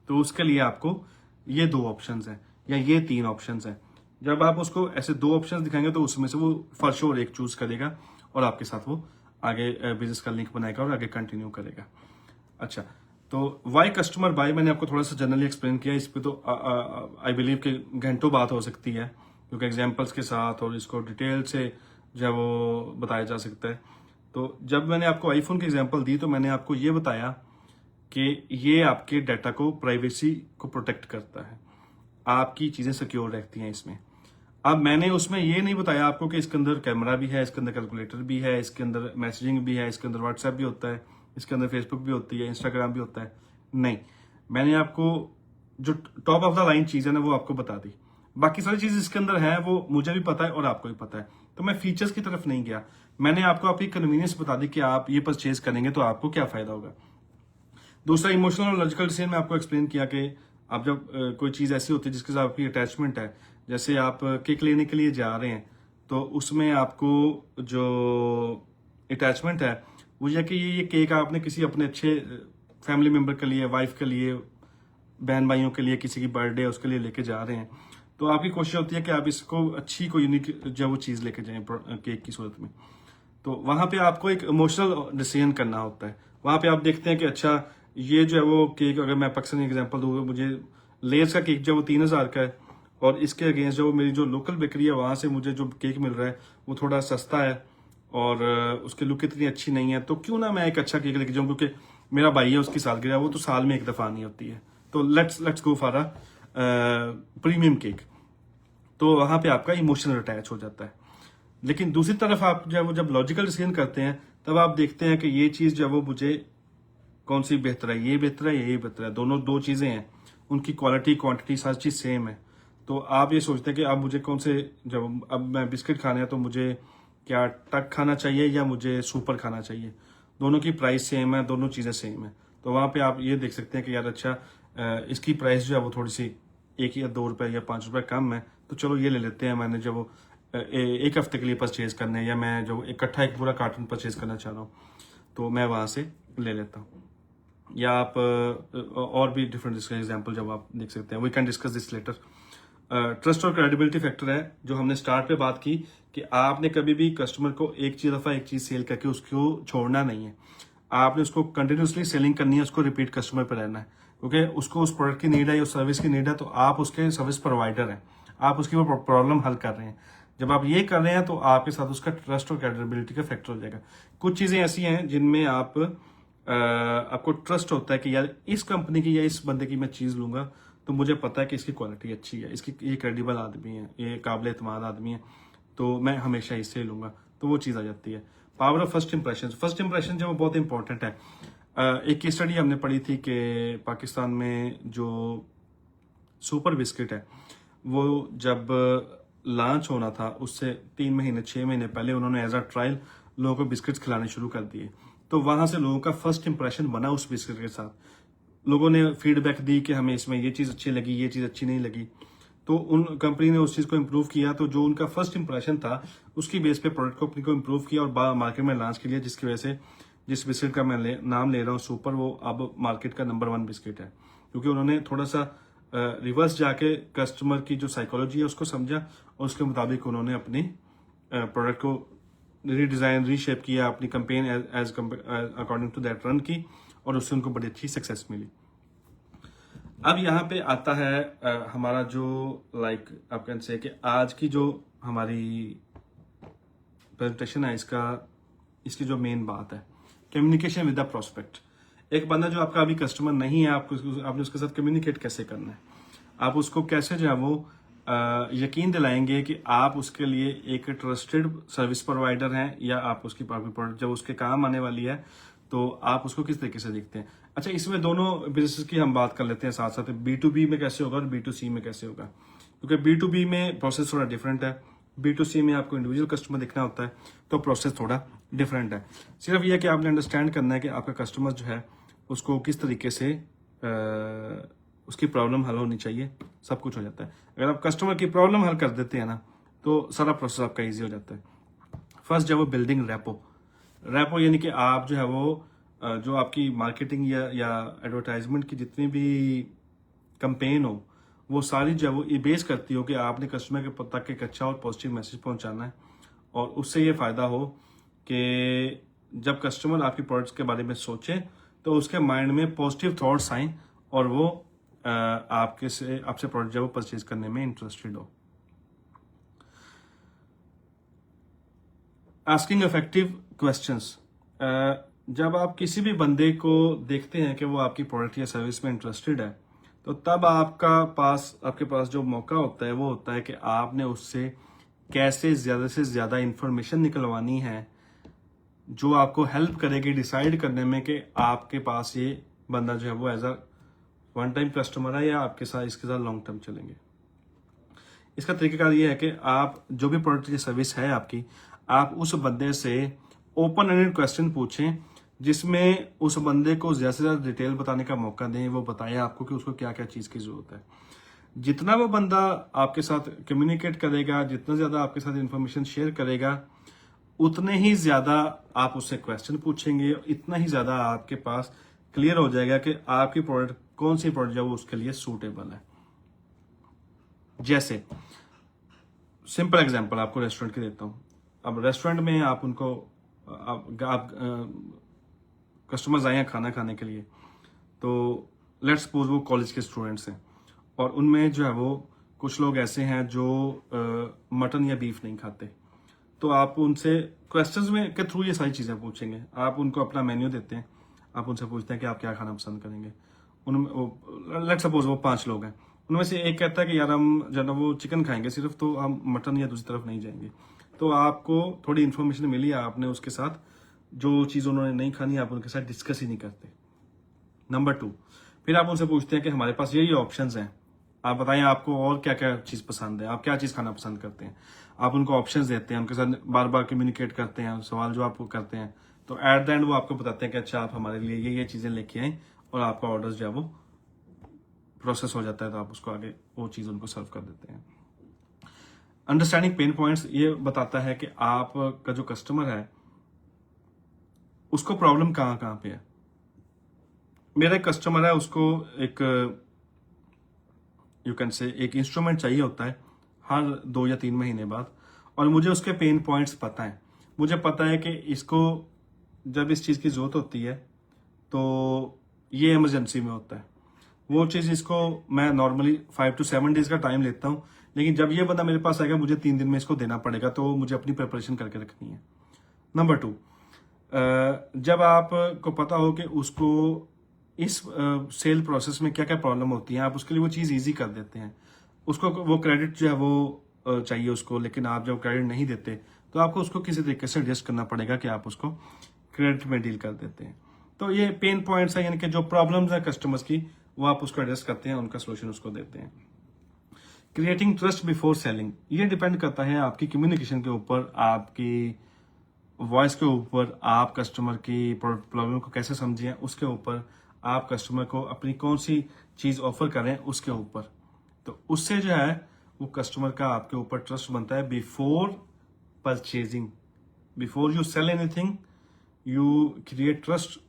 तो उसके लिए आपको ये 2 ऑप्शंस हैं या ये 3 ऑप्शंस हैं। जब आप उसको ऐसे 2 ऑप्शंस दिखाएंगे तो उसमें से वो फॉर श्योर एक चूज करेगा और आपके साथ वो आगे बिजनेस का लिंक बनाएगा और आगे कंटिन्यू करेगा। अच्छा, तो वाई कस्टमर बाय मैंने आपको थोड़ा सा जनरली एक्सप्लेन किया। इस पे तो आई बिलीव कि घंटों बात हो सकती है, क्योंकि एग्जांपल्स के साथ और इसको डिटेल से जो है वो बताया जा सकता है। तो जब मैंने आपको आईफोन की एग्जांपल दी तो मैंने आपको ये बताया कि ये आपके डाटा को, प्राइवेसी को प्रोटेक्ट करता है, आपकी चीजें सिक्योर रहती हैं इसमें। अब मैंने उसमें ये नहीं बताया आपको कि इसके अंदर कैमरा भी है, इसके अंदर कैलकुलेटर भी है, इसके अंदर मैसेजिंग भी है, इसके अंदर व्हाट्सएप भी होता है, इसके अंदर फेसबुक भी होती है, इंस्टाग्राम भी होता है। नहीं, मैंने आपको जो टॉप ऑफ द लाइन चीज है ना वो आपको बता दी। बाकी सारी चीज इसके अंदर है वो मुझे भी पता है और आपको भी पता है, तो मैं फीचर्स की तरफ नहीं गया। मैंने आपको आपकी कन्वीनियंस बता दी कि आप ये परचेज करेंगे तो आपको क्या फायदा होगा। दूसरा, इमोशनल और लॉजिकल डिसीजन में आपको एक्सप्लेन किया कि आप जब कोई चीज ऐसी होती है जिसके साथ आपकी अटैचमेंट है, जैसे आप केक लेने के लिए जा रहे हैं तो उसमें आपको जो अटैचमेंट है वो यह कि ये केक आपने किसी अपने अच्छे फैमिली मेंबर के लिए, वाइफ के लिए, बहन भाइयों के लिए, किसी की बर्थडे है उसके लिए लेके जा रहे हैं, तो आपकी कोशिश होती है कि आप इसको अच्छी कोई यूनिक जो वो चीज लेके जाएं केक की सूरत में। तो वहां पे आपको एक इमोशनल डिसीजन करना होता है। वहां पे आप देखते हैं कि अच्छा ये जो है वो केक, अगर मैं पाकिस्तानी एग्जांपल दूंगा, मुझे लेस का केक जो वो 3000 का है और इसके अगेंस्ट जो मेरी जो लोकल बेकरी है वहां से मुझे जो केक मिल रहा है वो थोड़ा सस्ता है और उसकी लुक इतनी अच्छी नहीं है, तो क्यों ना मैं एक अच्छा केक लेके जाऊं, क्योंकि मेरा भाई है, उसकी सालगिरह, वो तो साल में एक दफा नहीं होती है, तो let's go for a premium cake. तो वहां पे आपका इमोशनल अटैच हो जाता है। लेकिन दूसरी तरफ आप जो है वो जब लॉजिकल डिसीजन करते हैं तब आप देखते हैं कि ये चीज जो है वो मुझे कौन सी बेहतर है, ये बेहतर है, ये बेहतर है, दोनों दो चीजें हैं, उनकी क्वालिटी क्वांटिटी सारी चीज सेम है। तो आप ये सोचते हैं कि अब मुझे कौन से, जब अब मैं बिस्किट खाने हैं तो मुझे क्या टक खाना चाहिए या मुझे सुपर खाना चाहिए, दोनों की प्राइस सेम है, दोनों चीजें सेम है। तो वहां पे आप ये देख सकते हैं कि यार अच्छा इसकी प्राइस जो है वो थोड़ी सी 1 या 2 रुपए या 5 रुपए कम है, तो चलो ये ले लेते हैं। मैंने जब वो एक हफ्ते के लिए परचेज करने हैं या मैं जो इकट्ठा एक पूरा कार्टन परचेज करना चाह रहा हूँ तो मैं वहां से ले लेता हूँ। या आप और भी डिफरेंट एग्जांपल जब आप देख सकते हैं, we can discuss this letter. Trust और क्रेडिबिलिटी फैक्टर है जो हमने स्टार्ट पे बात की कि आपने कभी भी कस्टमर को एक चीज सेल करके उसको छोड़ना नहीं है, आपने उसको कंटिन्यूसली सेलिंग करनी है, उसको रिपीट कस्टमर पे रहना है, क्योंकि उसको उस प्रोडक्ट की नीड है, उस सर्विस की नीड है, तो आप उसके सर्विस प्रोवाइडर हैं, आप उसकी वो प्रॉब्लम हल कर रहे हैं। जब आप ये कर रहे हैं तो आपके साथ उसका ट्रस्ट और क्रेडिबिलिटी का फैक्टर हो जाएगा। कुछ चीजें ऐसी हैं जिनमें आपको ट्रस्ट होता है कि यार इस कंपनी की या इस बंदे की मैं चीज लूंगा तो मुझे पता है कि इसकी क्वालिटी अच्छी है, इसकी ये क्रेडिबल आदमी है, ये काबिल एतमाद आदमी है, तो मैं हमेशा इससे लूंगा, तो वो चीज आ जाती है। Power of first impression, first impression जो बहुत इंपॉर्टेंट है। एक स्टडी हमने पढ़ी थी कि पाकिस्तान में जो सुपर बिस्किट है वो जब लॉन्च होना था उससे 3 महीने 6 महीने पहले उन्होंने एज अ ट्रायल लोगों को बिस्किट्स खिलाने शुरू कर दिए। तो वहां से लोगों का फर्स्ट इंप्रेशन बना उस बिस्किट के साथ। लोगों ने फीडबैक दी कि हमें इसमें ये चीज अच्छी लगी, ये चीज अच्छी नहीं लगी, तो उन कंपनी ने उस चीज को इम्प्रूव किया। तो जो उनका फर्स्ट इंप्रेशन था उसकी बेस पे प्रोडक्ट को अपनी को इम्प्रूव किया और मार्केट में लॉन्च किया, जिसकी वजह से जिस बिस्किट का मैं नाम ले रहा हूँ सुपर, वो अब मार्केट का नंबर 1 बिस्किट है, क्योंकि उन्होंने थोड़ा सा रिवर्स जाके कस्टमर की जो साइकोलॉजी है उसको समझा और उसके मुताबिक उन्होंने अपनी प्रोडक्ट को रीडिजाइन रीशेप किया, अपनी campaign as according to that run की और उससे उनको बड़ी अच्छी सक्सेस मिली। अब यहाँ पे आता है हमारा जो आप कैन से कि आज की जो हमारी प्रेजेंटेशन है इसकी जो मेन बात है, कम्युनिकेशन विद द प्रोस्पेक्ट। एक बंदा जो आपका अभी कस्टमर नहीं है, आपने उसके साथ कम्युनिकेट कैसे करना है, आप उसको कैसे जो है वो यकीन दिलाएंगे कि आप उसके लिए एक ट्रस्टेड सर्विस प्रोवाइडर हैं, या आप उसकी प्रोडक्ट जब उसके काम आने वाली है तो आप उसको किस तरीके से देखते हैं। अच्छा, इसमें दोनों बिजनेस की हम बात कर लेते हैं साथ साथ, B2B में कैसे होगा और B2C में कैसे होगा, क्योंकि B2B में प्रोसेस थोड़ा डिफरेंट है, B2C में आपको इंडिविजुअल कस्टमर देखना होता है, तो प्रोसेस थोड़ा डिफरेंट है। सिर्फ यह कि आपने अंडरस्टैंड करना है कि आपका कस्टमर जो है उसको किस तरीके से उसकी प्रॉब्लम हल होनी चाहिए, सब कुछ हो जाता है। अगर आप कस्टमर की प्रॉब्लम हल कर देते हैं ना तो सारा प्रोसेस आपका ईजी हो जाता है। फर्स्ट जो वो बिल्डिंग रैपो यानी कि आप जो है वो जो आपकी मार्केटिंग या एडवर्टाइजमेंट की जितनी भी कंपेन हो वो सारी जो है वो ये बेस करती हो कि आपने कस्टमर के तक एक अच्छा और पॉजिटिव मैसेज पहुंचाना है, और उससे ये फायदा हो कि जब कस्टमर आपकी प्रोडक्ट्स के बारे में सोचे तो उसके माइंड में पॉजिटिव थॉट्स आए और वो आपसे प्रोडक्ट जो है वो परचेज करने में इंटरेस्टेड हो। Asking effective questions. जब आप किसी भी बंदे को देखते हैं कि वो आपकी प्रोडक्ट या सर्विस में इंटरेस्टेड है, तो तब आपके पास जो मौका होता है वो होता है कि आपने उससे कैसे ज्यादा से ज्यादा इंफॉर्मेशन निकलवानी है जो आपको हेल्प करेगी डिसाइड करने में कि आपके पास ये बंदा जो है वो as a one time customer है या आपके साथ इसके साथ लॉन्ग टर्म चलेंगे। इसका तरीकेकार ये है कि आप जो भी प्रोडक्ट की सर्विस है आपकी, आप उस बंदे से ओपन एंडेड क्वेश्चन पूछें जिसमें उस बंदे को ज्यादा से ज्यादा डिटेल बताने का मौका दें, वो बताए आपको कि उसको क्या क्या चीज की जरूरत है। जितना वो बंदा आपके साथ कम्युनिकेट करेगा, जितना ज्यादा आपके साथ इंफॉर्मेशन शेयर करेगा, उतने ही ज्यादा आप उससे क्वेश्चन पूछेंगे, इतना ही ज्यादा आपके पास क्लियर हो जाएगा कि आपकी प्रोडक्ट कौन सी प्रोडक्ट जो उसके लिए सूटेबल है। जैसे सिंपल एग्जांपल आपको रेस्टोरेंट की देता हूं। अब रेस्टोरेंट में आप उनको आप कस्टमर्स आए हैं खाना खाने के लिए, तो लेट्स सपोज वो कॉलेज के स्टूडेंट्स हैं और उनमें जो है वो कुछ लोग ऐसे हैं जो मटन या बीफ नहीं खाते। तो आप उनसे क्वेश्चंस में के थ्रू ये सारी चीजें पूछेंगे। आप उनको अपना मेन्यू देते हैं, आप उनसे पूछते हैं कि आप क्या खाना पसंद करेंगे। उनमें लेट्स सपोज वो 5 लोग हैं, उनमें से एक कहता है कि यार हम जो है ना वो चिकन खाएंगे सिर्फ, तो हम मटन या दूसरी तरफ नहीं जाएंगे। तो आपको थोड़ी इन्फॉर्मेशन मिली, आपने उसके साथ जो चीज उन्होंने नहीं खानी आप उनके साथ डिस्कस ही नहीं करते। नंबर 2, फिर आप उनसे पूछते हैं कि हमारे पास ये ऑप्शंस हैं, आप बताएं आपको और क्या क्या चीज पसंद है, आप क्या चीज खाना पसंद करते हैं। आप उनको ऑप्शंस देते हैं, उनके साथ बार बार कम्युनिकेट करते हैं, सवाल जो आप करते हैं, तो एट द एंड वो आपको बताते हैं कि अच्छा आप हमारे लिए ये चीजें लेके आए और आपका ऑर्डर जो है वो प्रोसेस हो जाता है, तो आप उसको आगे वो चीज उनको सर्व कर देते हैं। अंडरस्टैंडिंग पेन पॉइंट्स ये बताता है कि आपका जो कस्टमर है उसको प्रॉब्लम कहाँ कहाँ पे है। मेरा एक कस्टमर है, उसको एक यू कैन से एक इंस्ट्रूमेंट चाहिए होता है हर 2 या 3 महीने बाद, और मुझे उसके पेन पॉइंट्स पता है। मुझे पता है कि इसको जब इस चीज की जरूरत होती है तो ये इमरजेंसी में होता है। वो चीज इसको मैं नॉर्मली 5 to 7 डेज का टाइम लेता हूँ, लेकिन जब ये बंदा मेरे पास आएगा मुझे 3 दिन में इसको देना पड़ेगा, तो मुझे अपनी प्रिपरेशन करके रखनी है। नंबर 2, जब आपको पता हो कि उसको इस सेल प्रोसेस में क्या क्या प्रॉब्लम होती है, आप उसके लिए वो चीज़ इजी कर देते हैं। उसको वो क्रेडिट जो है वो चाहिए उसको, लेकिन आप जब क्रेडिट नहीं देते तो आपको उसको किसी तरीके से एडजस्ट करना पड़ेगा कि आप उसको क्रेडिट में डील कर देते हैं। तो ये पेन पॉइंट्स है, यानी कि जो प्रॉब्लम्स है कस्टमर्स की वो आप उसको एडजस्ट करते हैं, उनका सोल्यूशन उसको देते हैं। क्रिएटिंग ट्रस्ट बिफोर सेलिंग, ये डिपेंड करता है आपकी कम्युनिकेशन के ऊपर, आपकी वॉइस के ऊपर, आप कस्टमर की प्रॉब्लम को कैसे समझें उसके ऊपर, आप कस्टमर को अपनी कौन सी चीज ऑफर करें उसके ऊपर। तो उससे जो है वो कस्टमर का आपके ऊपर ट्रस्ट बनता है before purchasing. Before you sell anything you create trust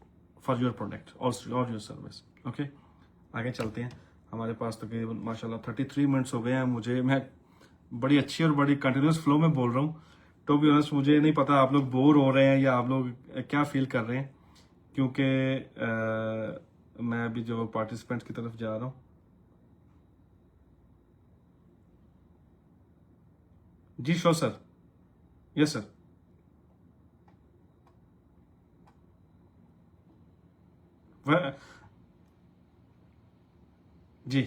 for your product और योर सर्विस। ओके, आगे चलते हैं। हमारे पास तकरीबन माशाल्लाह 33 मिनट्स हो गए हैं। मैं बड़ी अच्छी और बड़ी कंटिन्यूस फ्लो में बोल रहा हूँ। टू बी ऑनेस्ट मुझे नहीं पता आप लोग बोर हो रहे हैं या आप लोग क्या फील कर रहे हैं, क्योंकि मैं अभी जो पार्टिसिपेंट्स की तरफ जा रहा हूँ। जी श्योर सर, यस सर। जी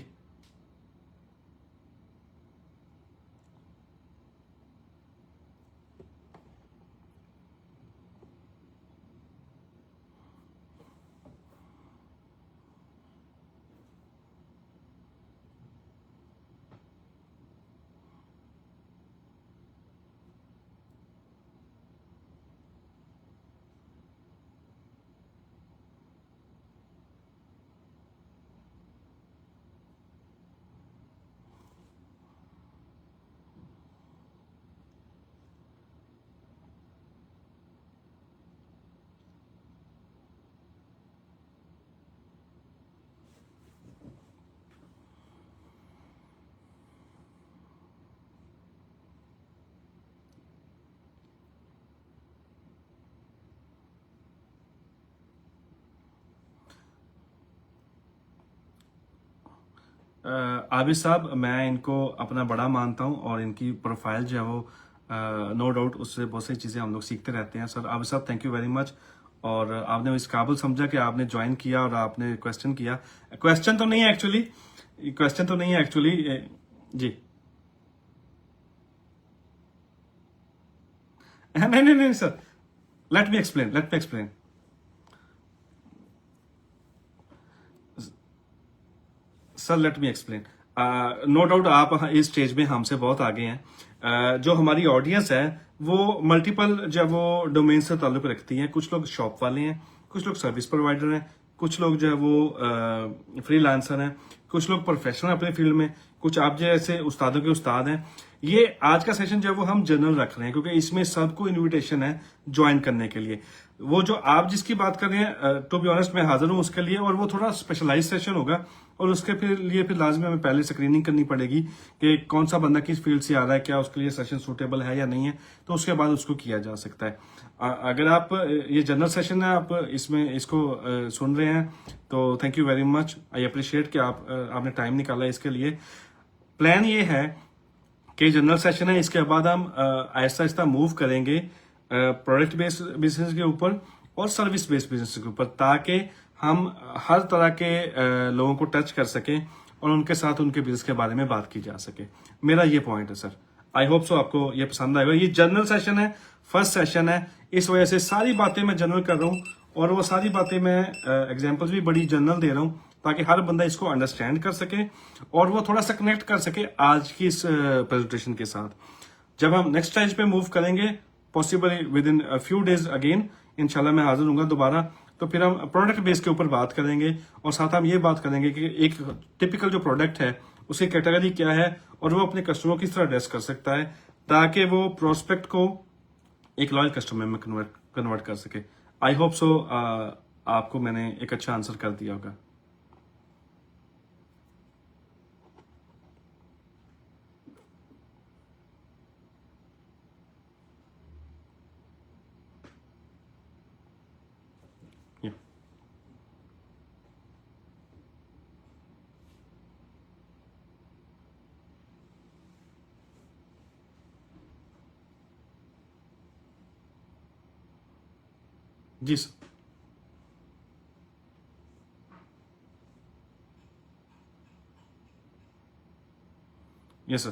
आबिद साहब, मैं इनको अपना बड़ा मानता हूँ और इनकी प्रोफाइल जो है वो नो डाउट उससे बहुत सारी चीज़ें हम लोग सीखते रहते हैं। सर आबिद साहब, थैंक यू वेरी मच। और आपने इस काबिल समझा कि आपने ज्वाइन किया और आपने क्वेश्चन किया। क्वेश्चन तो नहीं है एक्चुअली, क्वेश्चन तो नहीं है एक्चुअली। जी नहीं नहीं नहीं sir, let me explain. Sir let me explain. No doubt आप इस स्टेज में हमसे बहुत आगे हैं। जो हमारी ऑडियंस है वो मल्टीपल जब वो डोमेन से ताल्लुक रखती हैं। कुछ लोग शॉप वाले हैं, कुछ लोग सर्विस प्रोवाइडर हैं, कुछ लोग जो है वो फ्रीलांसर हैं, कुछ लोग प्रोफेशनल अपने फील्ड में, कुछ आप जैसे उस्तादों के उस्ताद हैं। ये आज का सेशन जो है वो हम जनरल रख रहे हैं क्योंकि इसमें सबको इनविटेशन है ज्वाइन करने के लिए। वो जो आप जिसकी बात कर रहे हैं, टू बी ऑनेस्ट मैं हाजिर हूं उसके लिए, और वो थोड़ा स्पेशलाइज सेशन होगा और उसके लिए फिर लाजमी हमें पहले स्क्रीनिंग करनी पड़ेगी कि कौन सा बंदा किस फील्ड से आ रहा है, क्या उसके लिए सेशन सूटेबल है या नहीं है, तो उसके बाद उसको किया जा सकता है। अगर आप ये जनरल सेशन है, आप इसमें इसको सुन रहे हैं तो thank you very much. I appreciate कि आपने टाइम निकाला इसके लिए। प्लान ये है कि जनरल सेशन है, इसके बाद हम आहिस्ता आहिस्ता मूव करेंगे प्रोडक्ट बेस्ड बिजनेस के ऊपर और सर्विस बेस्ड बिजनेस के ऊपर, ताकि हम हर तरह के लोगों को टच कर सकें और उनके साथ उनके बिजनेस के बारे में बात की जा सके। मेरा ये पॉइंट है सर। आई होप सो आपको ये पसंद आएगा। ये जनरल सेशन है, फर्स्ट सेशन है, इस वजह से सारी बातें मैं जनरल कर रहा हूँ और वो सारी बातें मैं एग्जाम्पल्स भी बड़ी जनरल दे रहा हूँ ताकि हर बंदा इसको अंडरस्टैंड कर सके और वो थोड़ा सा कनेक्ट कर सके आज की इस प्रेजेंटेशन के साथ। जब हम नेक्स्ट स्टेज पे मूव करेंगे, possibly with in few days again इंशाल्लाह मैं हाजिर हूँ दोबारा, तो फिर हम प्रोडक्ट बेस के ऊपर बात करेंगे और साथ हम ये बात करेंगे कि एक टिपिकल जो प्रोडक्ट है उसकी कैटेगरी क्या है और वो अपने कस्टमर को किस तरह एड्रेस कर सकता है ताकि वो प्रोस्पेक्ट को एक लॉयल कस्टमर में कन्वर्ट कर सके। आई होप सो आपको मैंने एक अच्छा आंसर कर दिया होगा। Yeah. जी sir. Yes sir,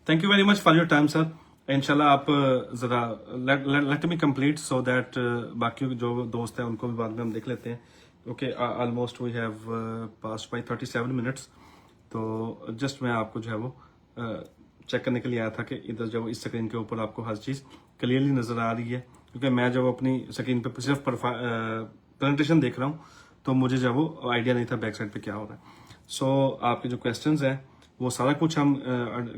thank you very much for your time sir. इंशाल्लाह आप जरा let me complete so that बाकी जो दोस्त हैं उनको भी बाद में हम देख लेते हैं। Okay, almost we have passed by 37 minutes. तो जस्ट मैं आपको जो है वो चेक करने के लिए आया था कि इधर जो इस स्क्रीन के ऊपर आपको हर चीज़ क्लियरली नज़र आ रही है, क्योंकि मैं जब अपनी स्क्रीन पे सिर्फ प्रेजेंटेशन देख रहा हूँ तो मुझे जो वो आइडिया नहीं था बैक साइड पे क्या हो रहा है। सो आपके जो क्वेश्चंस हैं वो सारा कुछ हम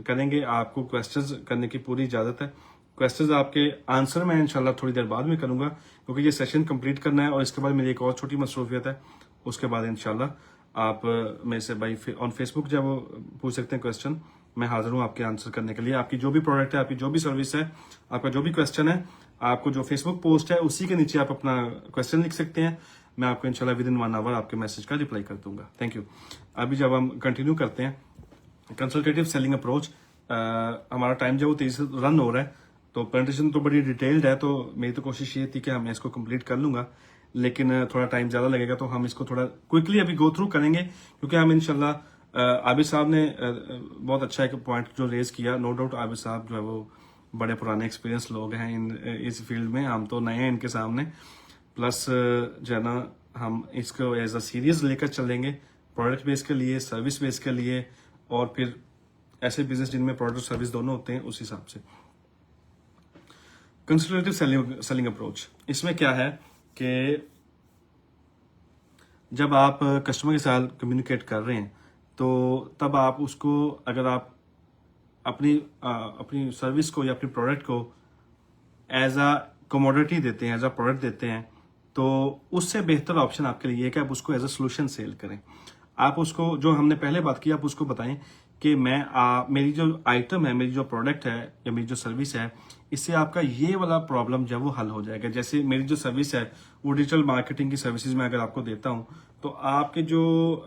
करेंगे। आपको क्वेश्चंस करने की पूरी इजाज़त है। क्वेश्चंस आपके आंसर मैं इंशाल्लाह थोड़ी देर बाद में करूंगा क्योंकि ये सेशन कंप्लीट करना है और इसके बाद मेरी एक और छोटी मसरूफियत है। उसके बाद इंशाल्लाह आप मेरे से भाई ऑन फेसबुक जब पूछ सकते हैं क्वेश्चन, मैं हाजिर हूँ आपके आंसर करने के लिए। आपकी जो भी प्रोडक्ट है, आपकी जो भी सर्विस है, आपका जो भी क्वेश्चन है, आपको जो फेसबुक पोस्ट है उसी के नीचे आप अपना क्वेश्चन लिख सकते हैं। मैं आपको इंशाल्लाह विद इन 1 आवर आपके मैसेज का रिप्लाई कर दूंगा। Thank you. अभी जब हम कंटिन्यू करते हैं कंसल्टेटिव सेलिंग अप्रोच, हमारा टाइम जो वो तेजी से रन हो रहा है तो प्रेजेंटेशन तो बड़ी डिटेल्ड है, तो मेरी तो कोशिश ये थी कि मैं इसको कंप्लीट कर लूंगा, लेकिन थोड़ा टाइम ज़्यादा लगेगा तो हम इसको थोड़ा क्विकली अभी गो थ्रू करेंगे क्योंकि हम इंशाल्लाह आबिद साहब ने बहुत अच्छा एक पॉइंट जो रेज किया। नो डाउट आबिद साहब जो है वो बड़े पुराने एक्सपीरियंस लोग हैं इस फील्ड में, हम तो नए हैं इनके सामने। प्लस जो है ना हम इसको एज अ सीरीज लेकर चलेंगे प्रोडक्ट बेस के लिए, सर्विस बेस के लिए और फिर ऐसे बिजनेस जिनमें प्रोडक्ट सर्विस दोनों होते हैं उस हिसाब से। कंसल्टेटिव सेलिंग अप्रोच, इसमें क्या है कि जब आप कस्टमर के साथ कम्युनिकेट कर रहे हैं तो तब आप उसको, अगर आप अपनी सर्विस को या अपनी प्रोडक्ट को एज अ कमोडिटी देते हैं, एज अ प्रोडक्ट देते हैं, तो उससे बेहतर ऑप्शन आपके लिए है कि आप उसको एज अ सोल्यूशन सेल करें। आप उसको, जो हमने पहले बात की, आप उसको बताएं कि मेरी जो आइटम है, मेरी जो प्रोडक्ट है या मेरी जो सर्विस है, इससे आपका ये वाला प्रॉब्लम जो है वो हल हो जाएगा। जैसे मेरी जो सर्विस है वो डिजिटल मार्केटिंग की सर्विसेज में अगर आपको देता हूं, तो आपके जो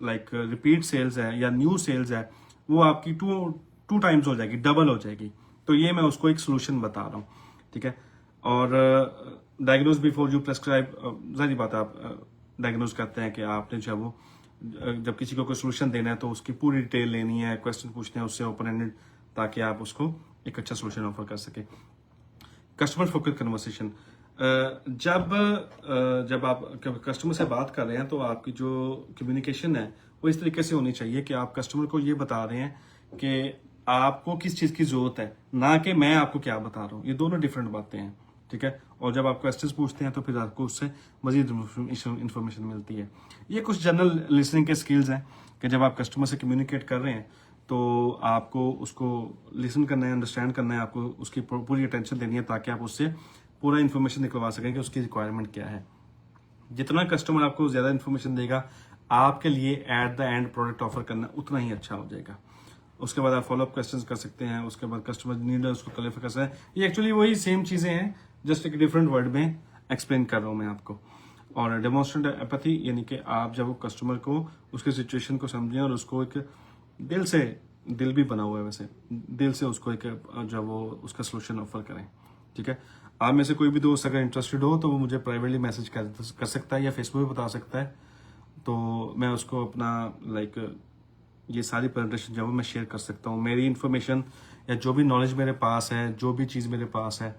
लाइक रिपीट सेल्स है या न्यू सेल्स है वो आपकी टू टाइम्स हो जाएगी, डबल हो जाएगी। तो ये मैं उसको एक सोल्यूशन बता रहा हूँ, ठीक है। और डायग्नोज बिफोर यू प्रेस्क्राइब, जारी बात है, आप डायग्नोज करते हैं कि आपने जो है वो जब किसी को कोई सोल्यूशन देना है तो उसकी पूरी डिटेल लेनी है, क्वेश्चन पूछने हैं उससे ओपन एंडेड, ताकि आप उसको एक अच्छा सोल्यूशन ऑफर कर सके। कस्टमर फोकस कन्वर्सेशन, जब आप कस्टमर से बात कर रहे हैं तो आपकी जो कम्युनिकेशन है वो इस तरीके से होनी चाहिए कि आप कस्टमर को ये बता रहे हैं कि आपको किस चीज की जरूरत है, ना कि मैं आपको क्या बता रहा हूँ। ये दोनों डिफरेंट बातें हैं, ठीक है। और जब आप क्वेश्चंस पूछते हैं तो फिर आपको उससे मजीद इंफॉर्मेशन मिलती है। ये कुछ जनरल लिसनिंग के स्किल्स हैं कि जब आप कस्टमर से कम्युनिकेट कर रहे हैं तो आपको उसको लिसन करना है, अंडरस्टैंड करना है, आपको उसकी पूरी अटेंशन देनी है ताकि आप उससे पूरा इन्फॉर्मेशन निकलवा सकें कि उसकी रिक्वायरमेंट क्या है। जितना कस्टमर आपको ज्यादा इन्फॉर्मेशन देगा, आपके लिए at the end product offer करना उतना ही अच्छा हो जाएगा। उसके बाद आप फॉलोअप क्वेश्चंस कर सकते हैं, उसके बाद कस्टमर नीड है उसको क्लियर कर सकते हैं। ये एक्चुअली वही सेम चीजें हैं, जस्ट एक डिफरेंट वर्ड में एक्सप्लेन कर रहा हूं मैं आपको। और डेमोन्स्ट्रेट एपैथी, यानी कि आप जब वो कस्टमर को उसके सिचुएशन को समझें और उसको एक दिल से, दिल भी बना हुआ है वैसे, दिल से उसको एक जब वो उसका सोल्यूशन ऑफर करें, ठीक है। आप में से कोई भी दोस्त अगर इंटरेस्टेड हो तो वो मुझे प्राइवेटली मैसेज कर सकता है या फेसबुक पे बता सकता है, तो मैं उसको अपना ये सारी प्रेजेंटेशन जो है मैं शेयर कर सकता हूँ। मेरी इन्फॉर्मेशन या जो भी नॉलेज मेरे पास है, जो भी चीज़ मेरे पास है,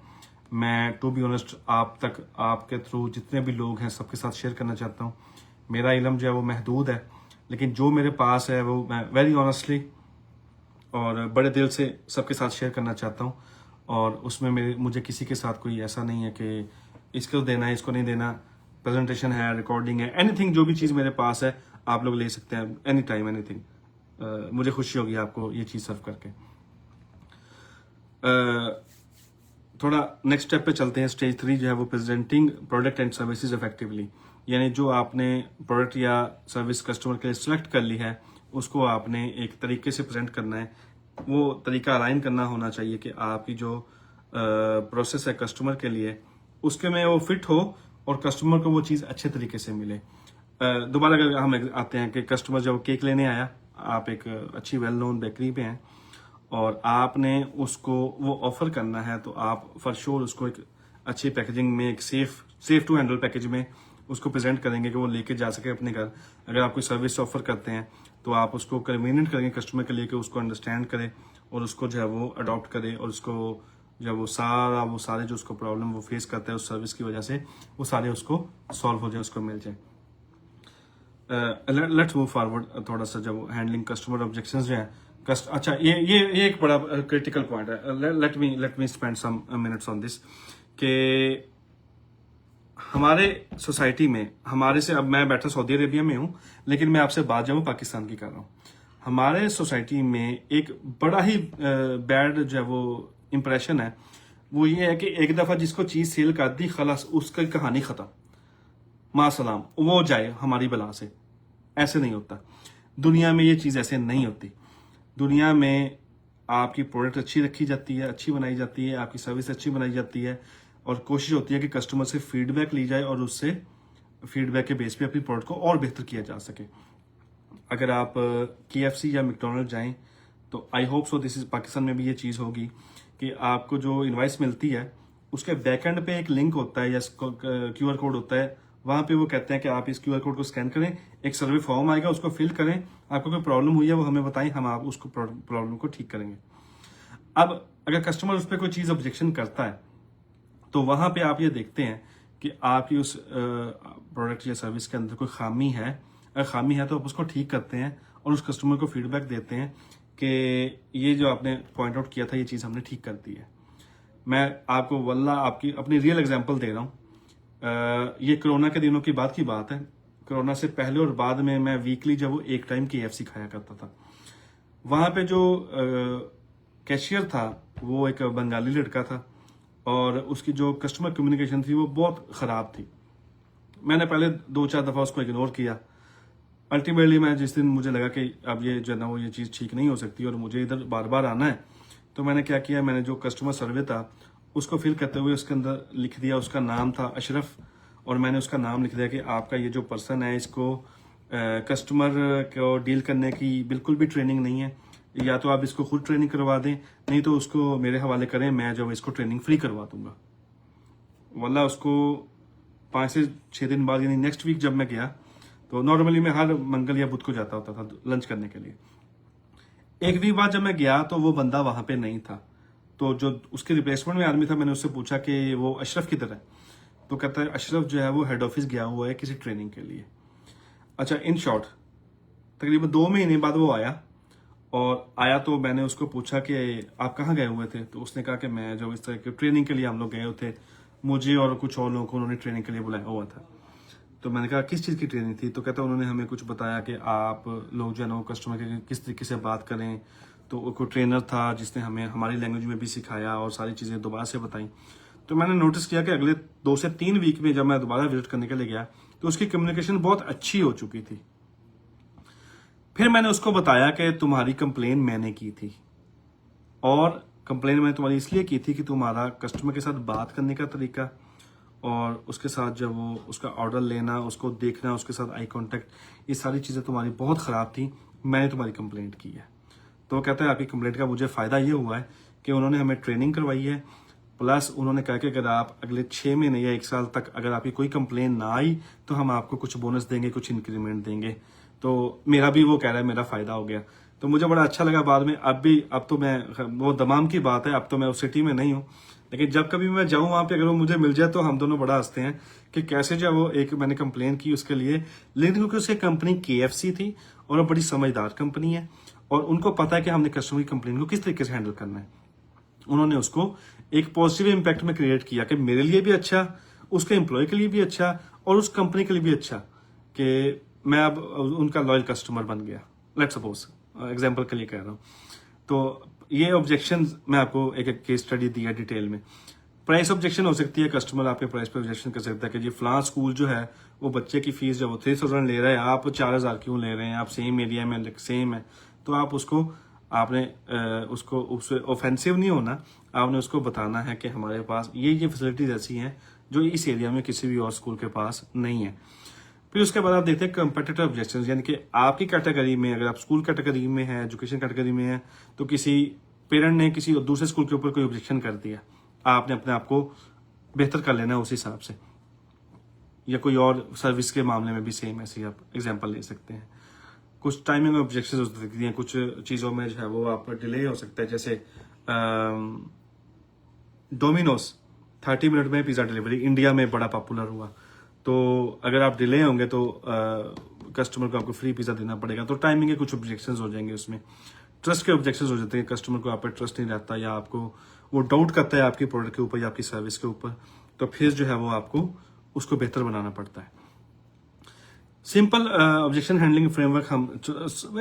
मैं टू बी ऑनेस्ट आप तक, आपके थ्रू जितने भी लोग हैं सबके साथ शेयर करना चाहता हूँ। मेरा इल्म जो है वो महदूद है, लेकिन जो मेरे पास है वो मैं वेरी ऑनेस्टली और बड़े दिल से सबके साथ शेयर करना चाहता हूँ। और उसमें मुझे किसी के साथ कोई ऐसा नहीं है कि इसको देना है, इसको नहीं देना। प्रेजेंटेशन है, रिकॉर्डिंग है, एनीथिंग, जो भी चीज़ मेरे पास है आप लोग ले सकते हैं एनी टाइम, एनीथिंग। मुझे खुशी होगी आपको ये चीज़ सर्व करके। थोड़ा नेक्स्ट स्टेप पे चलते हैं। स्टेज 3 जो है वो presenting product and services effectively, यानी जो आपने प्रोडक्ट या सर्विस कस्टमर के लिए सिलेक्ट कर ली है उसको आपने एक तरीके से प्रेजेंट करना है। वो तरीका अलाइन करना होना चाहिए कि आपकी जो प्रोसेस है कस्टमर के लिए उसके में वो फिट हो और कस्टमर को वो चीज़ अच्छे तरीके से मिले। दोबारा अगर हम आते हैं कि कस्टमर जब केक लेने आया, आप एक अच्छी वेल नोन बेकरी पे हैं और आपने उसको वो ऑफर करना है, तो आप फॉर श्योर उसको एक अच्छी पैकेजिंग में, एक सेफ टू हैंडल पैकेज में उसको प्रेजेंट करेंगे कि वो लेके जा सके अपने घर। अगर आप कोई सर्विस ऑफर करते हैं तो आप उसको कन्वीनियंट करेंगे कस्टमर के लिए कि उसको अंडरस्टैंड करे और उसको जो है वो अडॉप्ट करे, और उसको जब वो सारे जो उसको प्रॉब्लम वो फेस करता है उस सर्विस की वजह से, वो सारे उसको सॉल्व हो जाए, उसको मिल जाए। लेट्स मूव फॉरवर्ड थोड़ा सा। जब हैंडलिंग कस्टमर ऑब्जेक्शंस जो है, अच्छा ये एक बड़ा क्रिटिकल पॉइंट है। Let me spend some minutes on this कि हमारे सोसाइटी में, हमारे से, अब मैं बैठा सऊदी अरेबिया में हूं लेकिन मैं आपसे बात जो पाकिस्तान की कर रहा हूं। हमारे सोसाइटी में एक बड़ा ही बैड जो है वो इंप्रेशन है, वो ये है कि एक दफा जिसको चीज सेल कर दी खलास उसकी कहानी खत्म, मासलाम, वो जाए हमारी बला से। ऐसे नहीं होता दुनिया में, ये चीज ऐसे नहीं होती। दुनिया में आपकी प्रोडक्ट अच्छी रखी जाती है, अच्छी बनाई जाती है, आपकी सर्विस अच्छी बनाई जाती है और कोशिश होती है कि कस्टमर से फीडबैक ली जाए और उससे फीडबैक के बेस पे अपनी प्रोडक्ट को और बेहतर किया जा सके। अगर आप KFC या मैकडॉनल्ड जाएं तो I hope so this is Pakistan में भी ये चीज़ होगी कि आपको जो इनवाइस मिलती है उसके बैकएंड पे एक लिंक होता है या QR कोड होता है। वहां पे वो कहते हैं कि आप इस QR कोड को स्कैन करें, एक सर्वे फॉर्म आएगा, उसको फिल करें, आपको कोई प्रॉब्लम हुई है वो हमें बताएं, हम आप उसको प्रॉब्लम को ठीक करेंगे। अब अगर कस्टमर उस पर कोई चीज़ ऑब्जेक्शन करता है तो वहां पे आप ये देखते हैं कि आपकी उस प्रोडक्ट या सर्विस के अंदर कोई खामी है। अगर खामी है तो आप उसको ठीक करते हैं और उस कस्टमर को फीडबैक देते हैं कि ये जो आपने पॉइंट आउट किया था ये चीज़ हमने ठीक कर दी है। मैं आपको वल्ला आपकी अपनी रियल एग्जांपल दे रहा हूँ। ये कोरोना के दिनों की बात है। कोरोना से पहले और बाद में मैं वीकली जब वो एक टाइम KFC खाया करता था, वहां पे जो कैशियर था वो एक बंगाली लड़का था और उसकी जो कस्टमर कम्युनिकेशन थी वो बहुत ख़राब थी। मैंने पहले 2-4 दफ़ा उसको इग्नोर किया, अल्टीमेटली मैं जिस दिन मुझे लगा कि अब ये जो है ना वो ये चीज़ ठीक नहीं हो सकती और मुझे इधर बार बार आना है, तो मैंने क्या किया, मैंने जो कस्टमर सर्वे था उसको फिल करते हुए उसके अंदर लिख दिया, उसका नाम था अशरफ, और मैंने उसका नाम लिख दिया कि आपका ये जो पर्सन है इसको कस्टमर को डील करने की बिल्कुल भी ट्रेनिंग नहीं है, या तो आप इसको खुद ट्रेनिंग करवा दें, नहीं तो उसको मेरे हवाले करें, मैं जो इसको ट्रेनिंग फ्री करवा दूंगा। वल्ला उसको 5 से 6 दिन बाद यानी नेक्स्ट वीक जब मैं गया, तो नॉर्मली मैं हर मंगल या बुध को जाता होता था लंच करने के लिए। एक वीक बाद जब मैं गया तो वो बंदा वहां पे नहीं था, तो जो उसके रिप्लेसमेंट में आदमी था मैंने उससे पूछा कि वो अशरफ किधर है, तो कहता है अशरफ जो है वो हेड ऑफिस गया हुआ है किसी ट्रेनिंग के लिए। अच्छा, इन शॉर्ट तकरीबन 2 महीने बाद वो आया, और आया तो मैंने उसको पूछा कि आप कहाँ गए हुए थे, तो उसने कहा कि मैं जो इस तरह की ट्रेनिंग के लिए हम लोग गए हुए थे, मुझे और कुछ और लोगों को उन्होंने ट्रेनिंग के लिए बुलाया हुआ था। तो मैंने कहा किस चीज़ की ट्रेनिंग थी, तो कहता उन्होंने हमें कुछ बताया कि आप लोग जो है ना वो कस्टमर के किस तरीके से बात करें, तो वो कोई ट्रेनर था जिसने हमें हमारी लैंग्वेज में भी सिखाया और सारी चीज़ें दोबारा से बताई। तो मैंने नोटिस किया कि अगले 2 से 3 वीक में जब मैं दोबारा विजिट करने के लिए गया तो उसकी कम्युनिकेशन बहुत अच्छी हो चुकी थी। फिर मैंने उसको बताया कि तुम्हारी कंप्लेन मैंने की थी, और कंप्लेन मैंने तुम्हारी इसलिए की थी कि तुम्हारा कस्टमर के साथ बात करने का तरीका और उसके साथ जब वो उसका ऑर्डर लेना, उसको देखना, उसके साथ आई कांटेक्ट, ये सारी चीज़ें तुम्हारी बहुत ख़राब थी, मैंने तुम्हारी कंप्लेंट की है। तो वो कहता है आपकी कंप्लेंट का मुझे फ़ायदा ये हुआ है कि उन्होंने हमें ट्रेनिंग करवाई है, प्लस उन्होंने कहा कि अगर आप अगले 6 महीने या 1 साल तक अगर आपकी कोई कंप्लेन ना आई तो हम आपको कुछ बोनस देंगे, कुछ इंक्रीमेंट देंगे। तो मेरा भी वो कह रहा है मेरा फ़ायदा हो गया, तो मुझे बड़ा अच्छा लगा बाद में। अब तो मैं, वो दमाम की बात है, अब तो मैं उस सिटी में नहीं हूँ, लेकिन जब कभी मैं जाऊँ वहां पे अगर वो मुझे मिल जाए तो हम दोनों बड़ा हंसते हैं कि कैसे जो वो एक मैंने कंप्लेन की उसके लिए, लेकिन क्योंकि उसकी कंपनी KFC थी और वो बड़ी समझदार कंपनी है और उनको पता है कि हमने कस्टमर की कंप्लेन को किस तरीके से हैंडल करना है, उन्होंने उसको एक पॉजिटिव इम्पैक्ट में क्रिएट किया कि मेरे लिए भी अच्छा, उसके एम्प्लॉय के लिए भी अच्छा और उस कंपनी के लिए भी अच्छा, कि मैं अब उनका लॉयल कस्टमर बन गया। लेट्स सपोज एग्जांपल के लिए कह रहा हूँ। तो ये ऑब्जेक्शन मैं आपको एक एक केस स्टडी दिया डिटेल में। प्राइस ऑब्जेक्शन हो सकती है, कस्टमर आपके प्राइस पे ऑब्जेक्शन कर सकता है कि जी फलां स्कूल जो है वो बच्चे की फीस जब वो 3000 ले रहा है, आप 4000 क्यों ले रहे हैं, आप सेम एरिया में सेम है। तो आप उसको आपने उसको उससे ऑफेंसिव नहीं होना, आपने उसको बताना है कि हमारे पास ये फैसिलिटीज ऐसी हैं जो इस एरिया में किसी भी और स्कूल के पास नहीं है। फिर उसके बाद आप देखते हैं कंपेटिटिव ऑब्जेक्शन, यानी कि आपकी कैटेगरी में, अगर आप स्कूल कैटेगरी में है, एजुकेशन कैटेगरी में है, तो किसी पेरेंट ने किसी दूसरे स्कूल के ऊपर कोई ऑब्जेक्शन कर दिया, आपने अपने आप को बेहतर कर लेना है उस हिसाब से, या कोई और सर्विस के मामले में भी सेम ऐसे आप एग्जांपल ले सकते हैं। कुछ टाइमिंग ऑब्जेक्शन हो सकती हैं, कुछ चीज़ों में जो है वो आप डिले हो सकता है, जैसे डोमिनोज 30 मिनट में पिज़्ज़ा डिलीवरी इंडिया में बड़ा पॉपुलर हुआ, तो अगर आप डिले होंगे तो कस्टमर को आपको फ्री पिज़्ज़ा देना पड़ेगा, तो टाइमिंग के कुछ ऑब्जेक्शंस हो जाएंगे उसमें। ट्रस्ट के ऑब्जेक्शंस हो जाते हैं, कस्टमर को आप पर ट्रस्ट नहीं रहता या आपको वो डाउट करता है आपकी प्रोडक्ट के ऊपर या आपकी सर्विस के ऊपर, तो फिर जो है वो आपको उसको बेहतर बनाना पड़ता है। सिंपल ऑब्जेक्शन हैंडलिंग फ्रेमवर्क, हम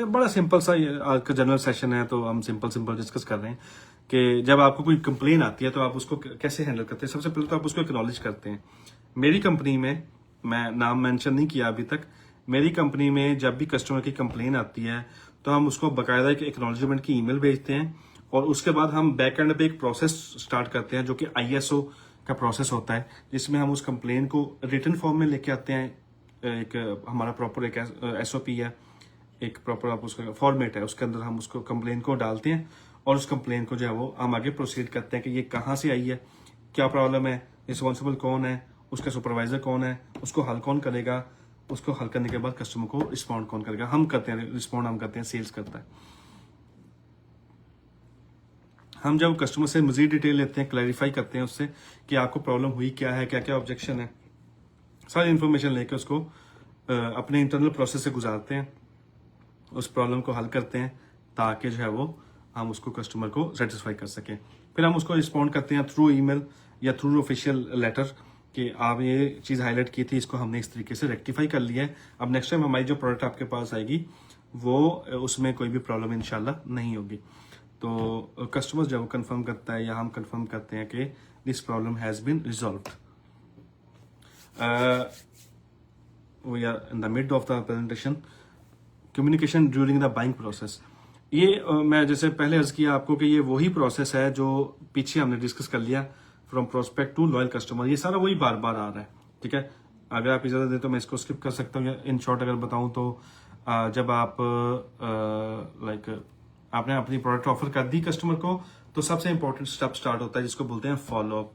बड़ा सिंपल सा आज का जनरल सेशन है तो हम सिंपल डिस्कस कर रहे हैं कि जब आपको कोई कंप्लेन आती है तो आप उसको कैसे हैंडल करते हैं। सबसे पहले तो आप उसको एक्नॉलेज करते हैं। मेरी कंपनी में, मैं नाम मेंशन नहीं किया अभी तक, मेरी कंपनी में जब भी कस्टमर की कंप्लेन आती है तो हम उसको बाकायदा एक एक्नॉलेजमेंट की ईमेल भेजते हैं और उसके बाद हम बैक एंड पे एक प्रोसेस स्टार्ट करते हैं जो कि ISO का प्रोसेस होता है, जिसमें हम उस कंप्लेन को रिटन फॉर्म में लेके आते हैं। एक हमारा प्रॉपर एक SOP है, एक प्रॉपर आप उसका फॉर्मेट है, उसके अंदर हम उसको कंप्लेन को डालते हैं और उस कंप्लेन को जो है वो हम आगे प्रोसीड करते हैं कि ये कहाँ से आई है, क्या प्रॉब्लम है, रिस्पॉन्सिबल कौन है, उसका सुपरवाइजर कौन है, उसको हल कौन करेगा, उसको हल करने के बाद कस्टमर को रिस्पॉन्ड कौन करेगा। हम करते हैं रिस्पॉन्ड, हम करते हैं, सेल्स करता है। हम जब कस्टमर से मजीद डिटेल लेते हैं, क्लैरिफाई करते हैं उससे कि आपको प्रॉब्लम हुई क्या है, क्या क्या ऑब्जेक्शन है, सारी इन्फॉर्मेशन लेकर उसको अपने इंटरनल प्रोसेस से गुजारते हैं, उस प्रॉब्लम को हल करते हैं ताकि जो है वो हम उसको कस्टमर को सेटिस्फाई कर सकें। फिर हम उसको रिस्पॉन्ड करते हैं थ्रू ईमेल या थ्रू ऑफिशियल लेटर कि आप ये चीज़ हाईलाइट की थी, इसको हमने इस तरीके से रेक्टिफाई कर लिया है, अब नेक्स्ट टाइम हमारी जो प्रोडक्ट आपके पास आएगी वो उसमें कोई भी प्रॉब्लम इंशाल्लाह नहीं होगी। तो कस्टमर जब कंफर्म करता है या हम कंफर्म करते हैं कि this problem has been resolved. We are in the mid of the presentation, communication during the buying process. ये मैं जैसे पहले अर्ज किया आपको कि ये वही प्रोसेस है जो पीछे हमने डिस्कस कर लिया, from prospect to loyal customer. ये सारा वही बार बार आ रहा है, ठीक है। अगर आप इजाजत दें तो मैं इसको स्किप कर सकता हूँ। इन शॉर्ट अगर बताऊं तो जब आप आपने अपनी प्रोडक्ट ऑफर कर दी कस्टमर को, तो सबसे इंपॉर्टेंट स्टेप स्टार्ट होता है जिसको बोलते हैं फॉलो अप।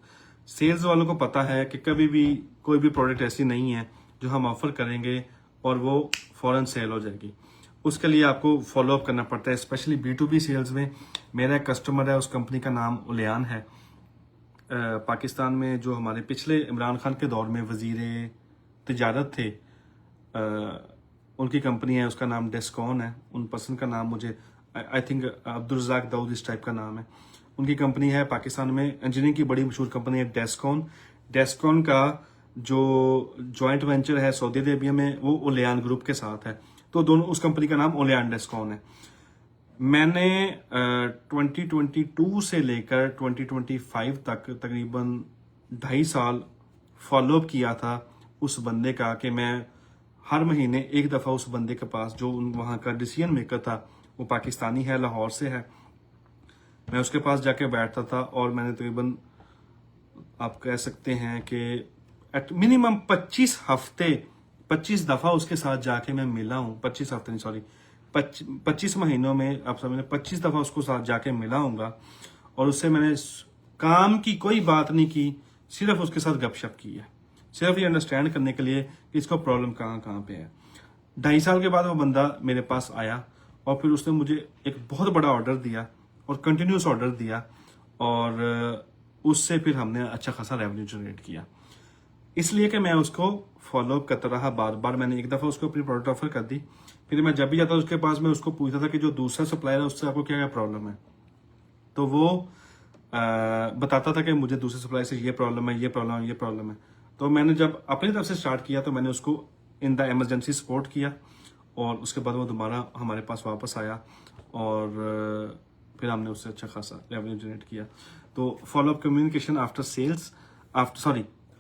सेल्स वालों को पता है कि कभी भी कोई भी प्रोडक्ट ऐसी नहीं है जो हम ऑफर करेंगे और वो फौरन सेल हो जाएगी। उसके लिए आपको फॉलो अप करना पड़ता है, स्पेशली B2B सेल्स में। मेरा एक कस्टमर है, उस कंपनी का नाम उलियान है। पाकिस्तान में जो हमारे पिछले इमरान खान के दौर में वजीर तिजारत थे, उनकी कंपनी है, उसका नाम डेस्कॉन है। उन पर्सन का नाम मुझे आई थिंक अब्दुल रज़ाक दाऊद इस टाइप का नाम है। उनकी कंपनी है पाकिस्तान में, इंजीनियरिंग की बड़ी मशहूर कंपनी है डेस्कॉन। डेस्कॉन का जो जॉइंट वेंचर है सऊदी अरेबिया में, वो उलियान ग्रुप के साथ है। तो दोनों, उस कंपनी का नाम उलियान डेस्कॉन है। मैंने 2022 से लेकर 2025 तक तकरीबन 2.5 साल फॉलोअप किया था उस बंदे का, कि मैं हर महीने एक दफ़ा उस बंदे के पास, जो वहाँ का डिसीजन मेकर था, वो पाकिस्तानी है, लाहौर से है, मैं उसके पास जाके बैठता था। और मैंने तकरीबन, आप कह सकते हैं कि मिनिमम 25 हफ्ते 25 दफ़ा उसके साथ जाके मैं मिला हूँ। 25 हफ्ते नहीं, सॉरी, 25 महीनों में आप समझ, 25 दफ़ा उसको साथ जाके मिला हूँगा। और उससे मैंने काम की कोई बात नहीं की, सिर्फ उसके साथ गपशप की है, सिर्फ ये अंडरस्टैंड करने के लिए कि इसको प्रॉब्लम कहाँ पे है। 2.5 साल के बाद वो बंदा मेरे पास आया और फिर उसने मुझे एक बहुत बड़ा ऑर्डर दिया और कंटिन्यूस ऑर्डर दिया, और उससे फिर हमने अच्छा खासा रेवेन्यू जनरेट किया। इसलिए कि मैं उसको फॉलोअप करता रहा बार बार। मैंने एक दफ़ा उसको अपनी प्रोडक्ट ऑफर कर दी, फिर मैं जब भी जाता उसके पास, मैं उसको पूछता था कि जो दूसरा सप्लायर है उससे आपको क्या क्या प्रॉब्लम है। तो वो बताता था कि मुझे दूसरे सप्लायर से ये प्रॉब्लम है, ये प्रॉब्लम है, ये प्रॉब्लम है। तो मैंने जब अपनी तरफ से स्टार्ट किया तो मैंने उसको इन द एमरजेंसी सपोर्ट किया, और उसके बाद वो दोबारा हमारे पास वापस आया, और फिर हमने उससे अच्छा खासा रेवेन्यू जनरेट किया। तो follow up communication after sales,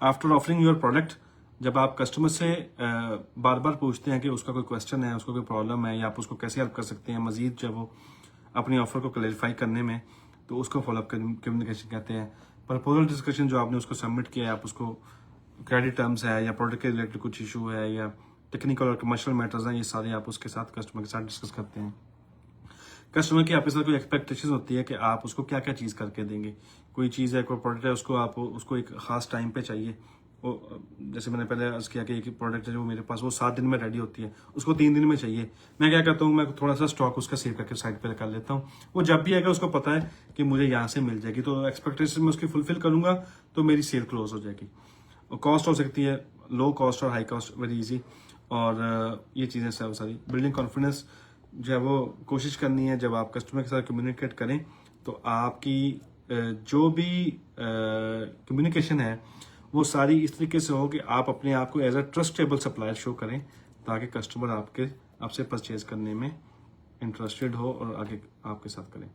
after offering your product. जब आप कस्टमर से बार बार पूछते हैं कि उसका कोई क्वेश्चन है, उसको कोई प्रॉब्लम है, या आप उसको कैसे हेल्प कर सकते हैं मजीद, जब वो अपनी ऑफर को क्लैरिफाई करने में, तो उसको फॉलोअप कम्युनिकेशन कहते हैं। प्रपोजल डिस्कशन जो आपने उसको सबमिट किया है, आप उसको क्रेडिट टर्म्स है या प्रोडक्ट के रिलेटेड कुछ इशू है या टेक्निकल और कमर्शियल मैटर्स हैं, ये सारे आप उसके साथ, कस्टमर के साथ डिस्कस करते हैं। कस्टमर की आपके साथ कोई एक्सपेक्टेशन होती है कि आप उसको क्या क्या चीज़ करके देंगे। कोई चीज़ है, कोई प्रोडक्ट है, उसको एक खास टाइम पे चाहिए। जैसे मैंने पहले अर्ज किया कि एक प्रोडक्ट है जो मेरे पास, वो 7 दिन में रेडी होती है, उसको 3 दिन में चाहिए। मैं क्या करता हूँ, मैं थोड़ा सा स्टॉक उसका सेव करके साइड पे कर लेता हूँ। वो जब भी आएगा उसको पता है कि मुझे यहाँ से मिल जाएगी, तो एक्सपेक्टेशन में उसकी फुलफिल करूंगा तो मेरी सेल क्लोज हो जाएगी। और कॉस्ट हो सकती है लो कॉस्ट और हाई कॉस्ट, वेरी इजी। और ये चीज़ें सब सारी बिल्डिंग कॉन्फिडेंस जो है वो कोशिश करनी है। जब आप कस्टमर के साथ कम्युनिकेट करें तो आपकी जो भी कम्युनिकेशन है वो सारी इस तरीके से हो कि आप अपने आप को as a trustable supplier show करें, ताकि कस्टमर आपसे परचेज करने में इंटरेस्टेड हो और आगे आपके साथ करें।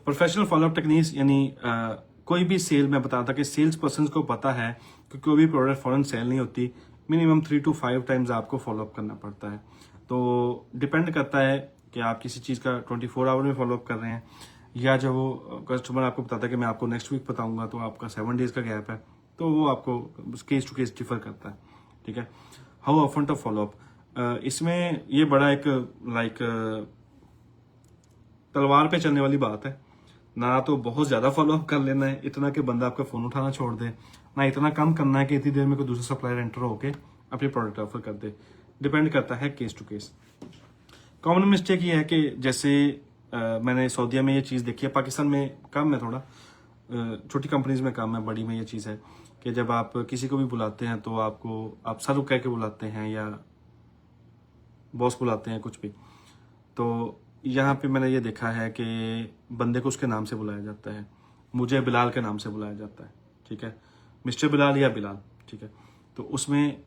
प्रोफेशनल फॉलोअप टेक्निक्स, यानी कोई भी सेल, मैं बताता था कि सेल्स पर्सन को पता है कि कोई भी प्रोडक्ट फॉरन सेल नहीं होती, मिनिमम 3 to 5 टाइम्स आपको फॉलोअप करना पड़ता है। तो डिपेंड करता है कि आप किसी चीज़ का 24 आवर में फॉलोअप कर रहे हैं, या जब वो कस्टमर आपको बताता है कि मैं आपको नेक्स्ट वीक बताऊंगा, तो आपका 7 डेज का गैप है, तो वो आपको केस टू केस डिफर करता है, ठीक है। हाउ ऑफन टू फॉलोअप, इसमें ये बड़ा एक तलवार पे चलने वाली बात है। ना तो बहुत ज्यादा फॉलोअप कर लेना है, इतना कि बंदा आपका फोन उठाना छोड़ दे, ना इतना कम करना है कि इतनी देर में कोई दूसरा सप्लायर एंटर होके अपनी प्रोडक्ट ऑफर कर दे। डिपेंड करता है case to case. Common mistake ये है कि जैसे मैंने सऊदीया में ये चीज़ देखी है, पाकिस्तान में कम है थोड़ा, छोटी कंपनीज में कम है, बड़ी में ये चीज़ है कि जब आप किसी को भी बुलाते हैं तो आप सर कह के बुलाते हैं या बॉस बुलाते हैं, कुछ भी। तो यहाँ पे मैंने ये देखा है कि बंदे को उसके नाम से बुलाया जाता है। मुझे बिलाल के नाम से बुलाया जाता है, ठीक है, मिस्टर बिलाल या बिलाल, ठीक है। तो उसमें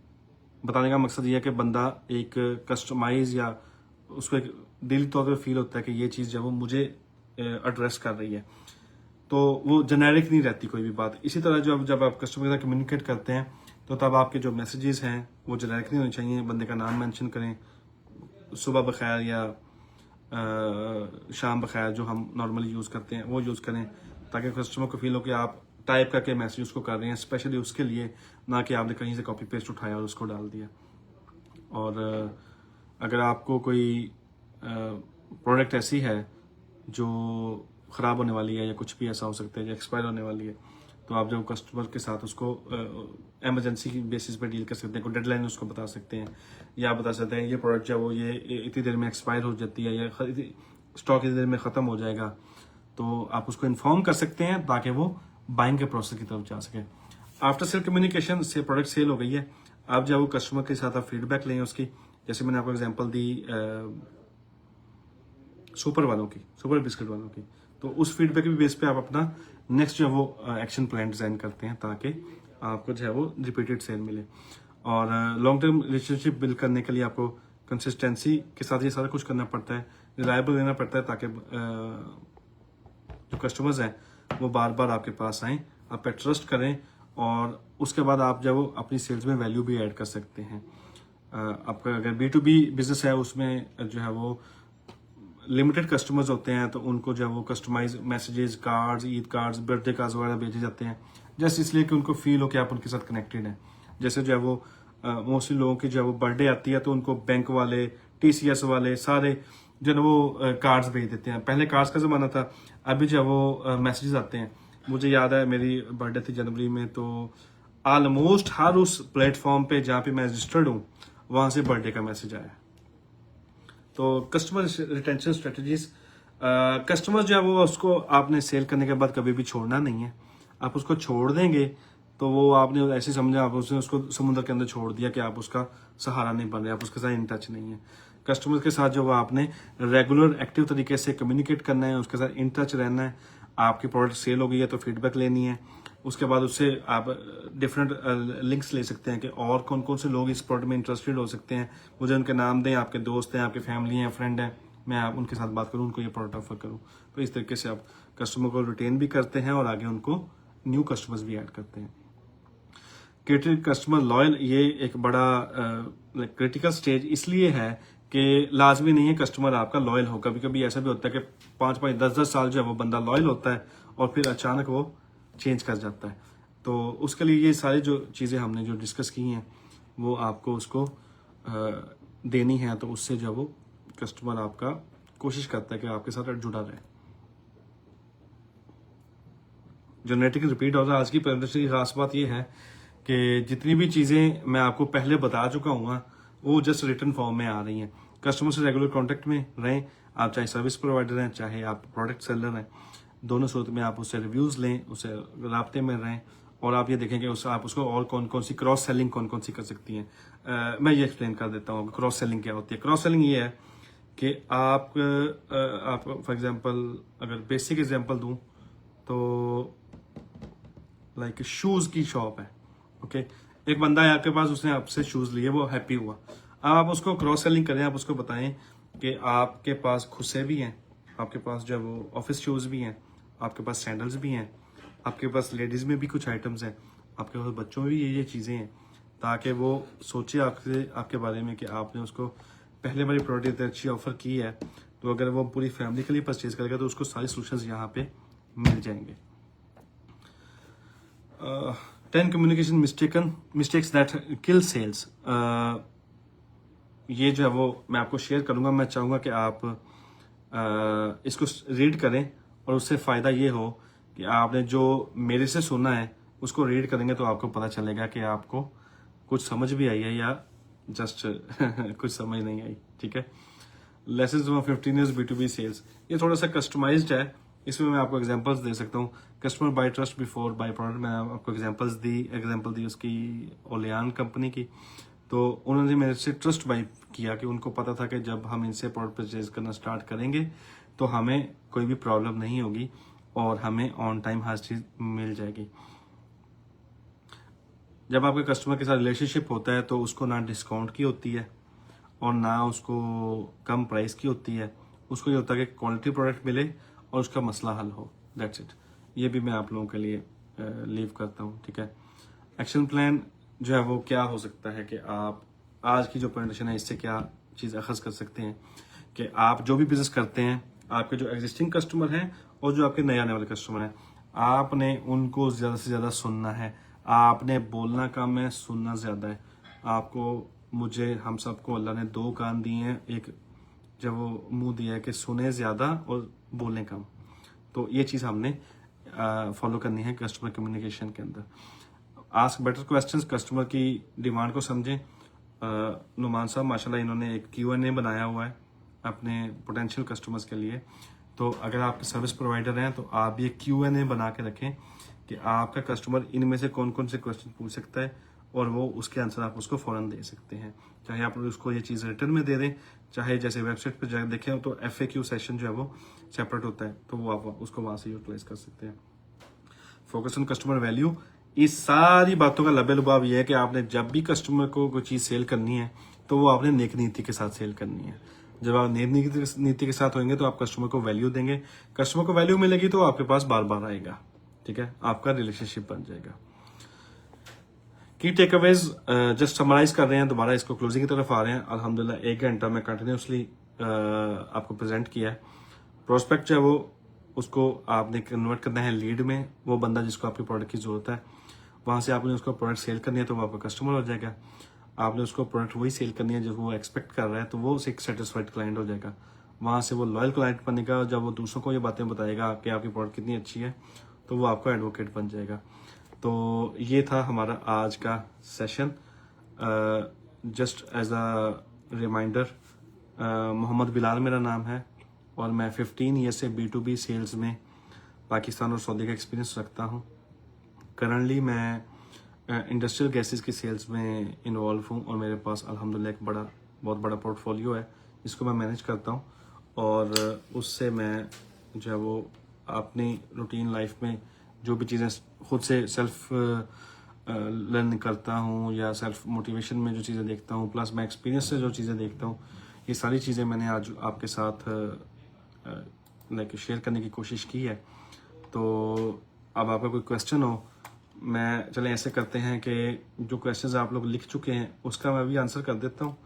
बताने का मकसद ये है कि बंदा एक कस्टमाइज या उसको एक दिली तौर पर फील होता है कि ये चीज़ जब वो मुझे एड्रेस कर रही है, तो वो जेनेरिक नहीं रहती कोई भी बात। इसी तरह जब आप कस्टमर के साथ कम्युनिकेट करते हैं तो तब आपके जो मैसेजेस हैं वो जेनेरिक नहीं होने चाहिए। बंदे का नाम मेंशन करें, सुबह बखैर या शाम बखैर जो हम नॉर्मली यूज़ करते हैं वो यूज़ करें, ताकि कस्टमर को फील हो कि आप टाइप करके मैसेज उसको कर रहे हैं स्पेशली उसके लिए, ना कि आपने कहीं से कॉपी पेस्ट उठाया और उसको डाल दिया। और अगर आपको कोई प्रोडक्ट ऐसी है जो ख़राब होने वाली है या कुछ भी ऐसा हो सकता है जो एक्सपायर होने वाली है, तो आप जब कस्टमर के साथ उसको एमरजेंसी की बेसिस पे डील कर सकते हैं, कोई डेडलाइन उसको बता सकते हैं, या बता सकते हैं ये प्रोडक्ट जो है वो ये इतनी देर में एक्सपायर हो जाती है या स्टॉक इतनी देर में ख़त्म हो जाएगा, तो आप उसको इन्फॉर्म कर सकते हैं ताकि वो बाइंग के प्रोसेस की तरफ जा सके। आफ्टर सेल कम्युनिकेशन से प्रोडक्ट सेल हो गई है, आप जब वो कस्टमर के साथ आप फीडबैक लें उसकी, जैसे मैंने आपको एग्जांपल दी सुपर वालों की, सुपर बिस्किट वालों की, तो उस फीडबैक के बेस पे आप अपना नेक्स्ट जो है वो एक्शन प्लान डिजाइन करते हैं ताकि आपको जो है वो रिपीटेड सेल मिले। और लॉन्ग टर्म रिलेशनशिप बिल्ड करने के लिए आपको कंसिस्टेंसी के साथ ये सारा कुछ करना पड़ता है, रिलायबल रहना पड़ता है, ताकि जो कस्टमर्स हैं वो बार बार आपके पास आएँ, आप पे ट्रस्ट करें, और उसके बाद आप जब वो अपनी सेल्स में वैल्यू भी ऐड कर सकते हैं। आपका अगर B2B बिजनेस है उसमें जो है वो लिमिटेड कस्टमर्स होते हैं, तो उनको जो है वो customize messages, cards, Eid cards, birthday cards वगैरह भेजे जाते हैं, जस्ट इसलिए कि उनको फील हो कि आप उनके साथ कनेक्टेड हैं। जैसे जो है वो मोस्टली लोगों की जो है वो बर्थडे आती है तो उनको बैंक वाले, TCS वाले सारे जो है ना वो कार्ड्स भेज देते हैं। पहले कार्ड्स का ज़माना था, अभी जो है वो मैसेजेस आते हैं। मुझे याद है मेरी बर्थडे थी जनवरी में, तो ऑलमोस्ट हर उस प्लेटफॉर्म पे जहाँ पे मैं रजिस्टर्ड हूँ वहाँ से बर्थडे का मैसेज आया। तो कस्टमर रिटेंशन स्ट्रेटजीज, कस्टमर जो है वो उसको आपने सेल करने के बाद कभी भी छोड़ना नहीं है। आप उसको छोड़ देंगे तो वो आपने ऐसे समझा आप उसने उसको समुद्र के अंदर छोड़ दिया कि आप उसका सहारा नहीं बन रहे, आप उसके साथ इन टच नहीं है। कस्टमर के साथ जो वो आपने रेगुलर एक्टिव तरीके से कम्युनिकेट करना है, उसके साथ इन टच रहना है। आपकी प्रोडक्ट सेल हो गई है तो फीडबैक लेनी है, उसके बाद उससे आप डिफरेंट लिंक्स ले सकते हैं कि और कौन कौन से लोग इस प्रोडक्ट में इंटरेस्टेड हो सकते हैं, मुझे उनके नाम दें, आपके दोस्त हैं, आपके फैमिली हैं, फ्रेंड हैं, मैं आप उनके साथ बात करूं, उनको ये प्रोडक्ट ऑफर करूं। तो इस तरीके से आप कस्टमर को रिटेन भी करते हैं और आगे उनको न्यू कस्टमर्स भी ऐड करते हैं। क्रिएटिव कस्टमर लॉयल, ये एक बड़ा क्रिटिकल स्टेज इसलिए है कि लाजमी नहीं है कस्टमर आपका लॉयल हो। कभी कभी ऐसा भी होता है कि 5-5, 10-10 साल जो है वो बंदा लॉयल होता है और फिर अचानक वो चेंज कर जाता है। तो उसके लिए ये सारी जो चीज़ें हमने जो डिस्कस की हैं वो आपको उसको देनी है, तो उससे जो वो कस्टमर आपका कोशिश करता है कि आपके साथ जुड़ा रहे। जेनेटिक रिपीट होता है। आज की प्रेजेंटेशन की खास बात यह है कि जितनी भी चीज़ें मैं आपको पहले बता चुका हूँ वो जस्ट रिटर्न फॉर्म में आ रही हैं। कस्टमर से रेगुलर कांटेक्ट में रहें, आप चाहे सर्विस प्रोवाइडर हैं चाहे आप प्रोडक्ट सेलर हैं, दोनों सूरत में आप उससे रिव्यूज़ लें, उससे राब्ते में रहें, और आप ये देखें कि आप उसको और कौन कौन सी क्रॉस सेलिंग कौन कौन सी कर सकती हैं। मैं ये एक्सप्लेन कर देता हूँ क्रॉस सेलिंग क्या होती है। क्रॉस सेलिंग ये है कि आप फॉर एग्जांपल अगर बेसिक एग्जांपल दूं तो लाइक शूज़ की शॉप है, ओके। एक बंदा है आपके पास, उसने आपसे शूज़ लिए, वो हैप्पी हुआ। अब आप उसको क्रॉस सेलिंग करें, आप उसको बताएं कि आपके पास खुद से भी हैं, आपके पास जो वो ऑफिस शूज़ भी हैं, आपके पास सैंडल्स भी हैं, आपके पास लेडीज़ में भी कुछ आइटम्स हैं, आपके पास बच्चों में भी ये चीज़ें हैं, ताकि वो सोचे आपके बारे में कि आपने उसको पहले वाली प्रोडक्ट अच्छी ऑफर की है, तो अगर वो पूरी फैमिली के लिए परचेज करेगा तो उसको सारी सोल्यूशंस यहाँ पे मिल जाएंगे। 10 communication mistakes that kill sales, ये जो है वो मैं आपको शेयर करूंगा। मैं चाहूँगा कि आप इसको रीड करें और उससे फ़ायदा ये हो कि आपने जो मेरे से सुना है उसको रीड करेंगे तो आपको पता चलेगा कि आपको कुछ समझ भी आई है या जस्ट कुछ समझ नहीं आई, ठीक है। लेसन 15 इयर्स B2B सेल्स, ये थोड़ा सा कस्टमाइज्ड है, इसमें मैं आपको एग्जांपल्स दे सकता हूँ। Customer bye trust before by product, मैं आपको एग्जांपल दी उसकी ओलियान कंपनी की। तो उन्होंने मेरे से ट्रस्ट बाय किया कि उनको पता था कि जब हम इनसे प्रोडक्ट परचेज करना स्टार्ट करेंगे तो हमें कोई भी प्रॉब्लम नहीं होगी और हमें ऑन टाइम हर चीज़ मिल जाएगी। जब आपके कस्टमर के साथ रिलेशनशिप होता है तो उसको ना डिस्काउंट की होती है और ना उसको कम प्राइस की होती है, उसको ये होता है कि क्वालिटी प्रोडक्ट मिले और उसका मसला हल हो, दैट्स इट। ये भी मैं आप लोगों के लिए लीव करता हूँ, ठीक है। एक्शन प्लान जो है वो क्या हो सकता है कि आप आज की जो प्रेजेंटेशन है इससे क्या चीज़ अखज़ कर सकते हैं कि आप जो भी बिजनेस करते हैं, आपके जो एग्जिस्टिंग कस्टमर हैं और जो आपके नए आने वाले कस्टमर हैं, आपने उनको ज़्यादा से ज़्यादा सुनना है। आपने बोलना कम है, सुनना ज़्यादा है। आपको, मुझे, हम सबको अल्लाह ने 2 कान दिए हैं, एक जब वो मुंह दिया है कि सुने ज़्यादा और बोलें कम। तो ये चीज़ हमने फॉलो करनी है कस्टमर कम्युनिकेशन के अंदर। आस्क बेटर क्वेश्चंस, कस्टमर की डिमांड को समझें। नुमान साहब माशाल्लाह इन्होंने एक Q&A बनाया हुआ है अपने पोटेंशियल कस्टमर्स के लिए। तो अगर आप सर्विस प्रोवाइडर हैं तो आप ये Q&A बना के रखें कि आपका कस्टमर इनमें से कौन कौन से क्वेश्चन पूछ सकता है और वो उसके आंसर आप उसको फ़ौरन दे सकते हैं। चाहे आप उसको ये चीज़ रिटर्न में दे दें, चाहे जैसे वेबसाइट पर जाकर देखें तो FAQ सेशन जो है वो सेपरेट होता है, तो वो आप उसको वहाँ से यूटिलाइज कर सकते हैं। फोकस ऑन कस्टमर वैल्यू, इस सारी बातों का लबे लुबाव ये है कि आपने जब भी कस्टमर को कोई चीज़ सेल करनी है तो वो आपने नेक नीति के साथ सेल करनी है। जब आप नेक नीति के साथ होंगे तो आप कस्टमर को वैल्यू देंगे, कस्टमर को वैल्यू मिलेगी तो आपके पास बार बार आएगा। ठीक है, आपका रिलेशनशिप बन जाएगा। की टेक अवेज जस्ट समराइज कर रहे हैं, दोबारा इसको क्लोजिंग की तरफ आ रहे हैं। अल्हम्दुलिल्लाह 1 घंटा में कंटिन्यूसली आपको प्रेजेंट किया है। प्रोस्पेक्ट जो है वो उसको आपने कन्वर्ट करना है लीड में। वो बंदा जिसको आपके प्रोडक्ट की जरूरत है, वहां से आपने उसको प्रोडक्ट सेल करनी है तो वो आपका कस्टमर हो जाएगा। आपने उसको प्रोडक्ट वही सेल करनी है जो वो एक्सपेक्ट कर रहा है, तो वो एक सेटिस्फाइड क्लाइंट हो जाएगा। वहां से वो लॉयल क्लाइंट बनेगा। जब वो दूसरों को ये बातें बताएगा कि आपकी प्रोडक्ट कितनी अच्छी है, तो वो आपका एडवोकेट बन जाएगा। तो ये था हमारा आज का सेशन। Just as a reminder, Mohammad Bilal मेरा नाम है और मैं 15 ईयर से B2B सेल्स में पाकिस्तान और सऊदी का एक्सपीरियंस रखता हूँ। करंटली मैं इंडस्ट्रियल गैसेस की सेल्स में इन्वॉल्व हूँ और मेरे पास अल्हम्दुलिल्लाह एक बहुत बड़ा पोर्टफोलियो है, इसको मैं मैनेज करता हूँ। और उससे मैं जो है वो अपनी रूटीन लाइफ में जो भी चीज़ें खुद से सेल्फ लर्न करता हूँ या सेल्फ मोटिवेशन में जो चीज़ें देखता हूँ, प्लस मैं एक्सपीरियंस से जो चीज़ें देखता हूँ, ये सारी चीज़ें मैंने आज आपके साथ लाइक शेयर करने की कोशिश की है। तो अब आपका कोई क्वेश्चन हो, मैं चलें ऐसे करते हैं कि जो क्वेश्चंस आप लोग लिख चुके हैं उसका मैं भी आंसर कर देता हूँ।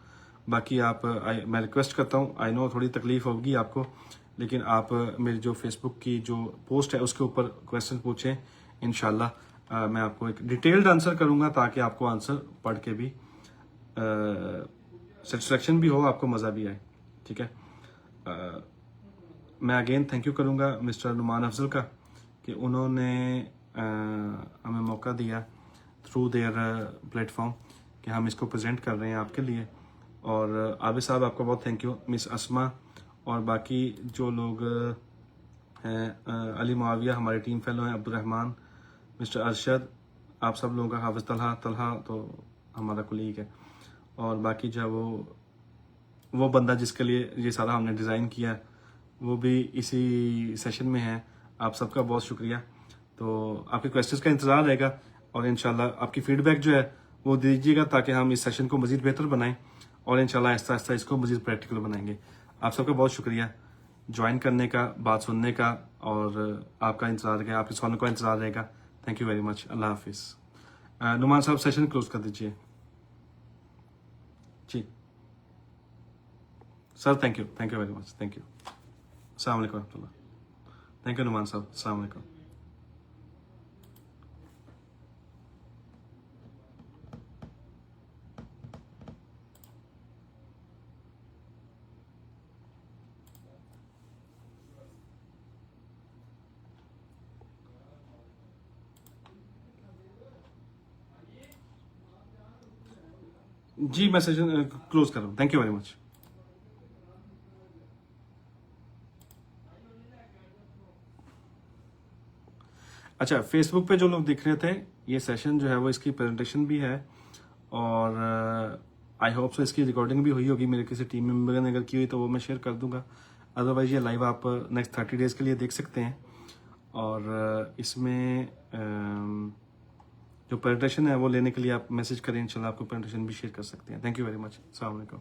बाकी आप मैं रिक्वेस्ट करता हूँ, आई नो थोड़ी तकलीफ होगी आपको, लेकिन आप मेरी जो फेसबुक की जो पोस्ट है उसके ऊपर क्वेश्चन पूछें। इंशाल्लाह मैं आपको एक डिटेल्ड आंसर करूँगा ताकि आपको आंसर पढ़ के भी सेटिस्फेक्शन भी हो, आपको मज़ा भी आए। ठीक है, मैं अगेन थैंक यू करूँगा मिस्टर नुमान अफजल का कि उन्होंने हमें मौका दिया थ्रू देयर प्लेटफॉर्म कि हम इसको प्रेजेंट कर रहे हैं आपके लिए। और आबिद साहब आपका बहुत थैंक यू, मिस अस्मा और बाकी जो लोग हैं, अली मुआविया हमारे टीम फेलो हैं, अब्दुलरहमान, मिस्टर अरशद, आप सब लोगों का, हाफिज तलहा तो हमारा कुलीग है, और बाकी जो है वो बंदा जिसके लिए ये सारा हमने डिज़ाइन किया वो भी इसी सेशन में है। आप सबका बहुत शुक्रिया। तो आपके क्वेश्चंस का इंतज़ार रहेगा और इंशाल्लाह आपकी फीडबैक जो है वो दीजिएगा ताकि हम इस सेशन को मज़ीद बेहतर बनाएं और इंशाल्लाह आहिस्ता आहिस्ता इसको मज़ीद प्रैक्टिकल बनाएंगे। आप सबका बहुत शुक्रिया ज्वाइन करने का, बात सुनने का, और आपका इंतज़ार रहेगा, आपके सवालों का इंतज़ार रहेगा। Thank you very much. अल्लाह हाफिज़। नुमान साहब सेशन क्लोज कर दीजिए जी। Sir thank you very much, thank you. अस्सलाम वालेकुम रहमतुल्लाह। थैंक यू नुमान साहब, अस्सलाम वालेकुम। जी मैं सेशन क्लोज कर रहा हूँ। Thank you very much. अच्छा, फेसबुक पे जो लोग दिख रहे थे, ये सेशन जो है वो इसकी प्रेजेंटेशन भी है और आई होप सो इसकी रिकॉर्डिंग भी हुई होगी, मेरे किसी टीम मेंबर ने अगर की हुई तो वो मैं शेयर कर दूंगा। अदरवाइज ये लाइव आप नेक्स्ट 30 डेज के लिए देख सकते हैं। और इसमें जो प्रेजेंटेशन है वो लेने के लिए आप मैसेज करें, इंशाल्लाह आपको प्रेजेंटेशन भी शेयर कर सकते हैं। Thank you very much. अस्सलाम वालेकुम।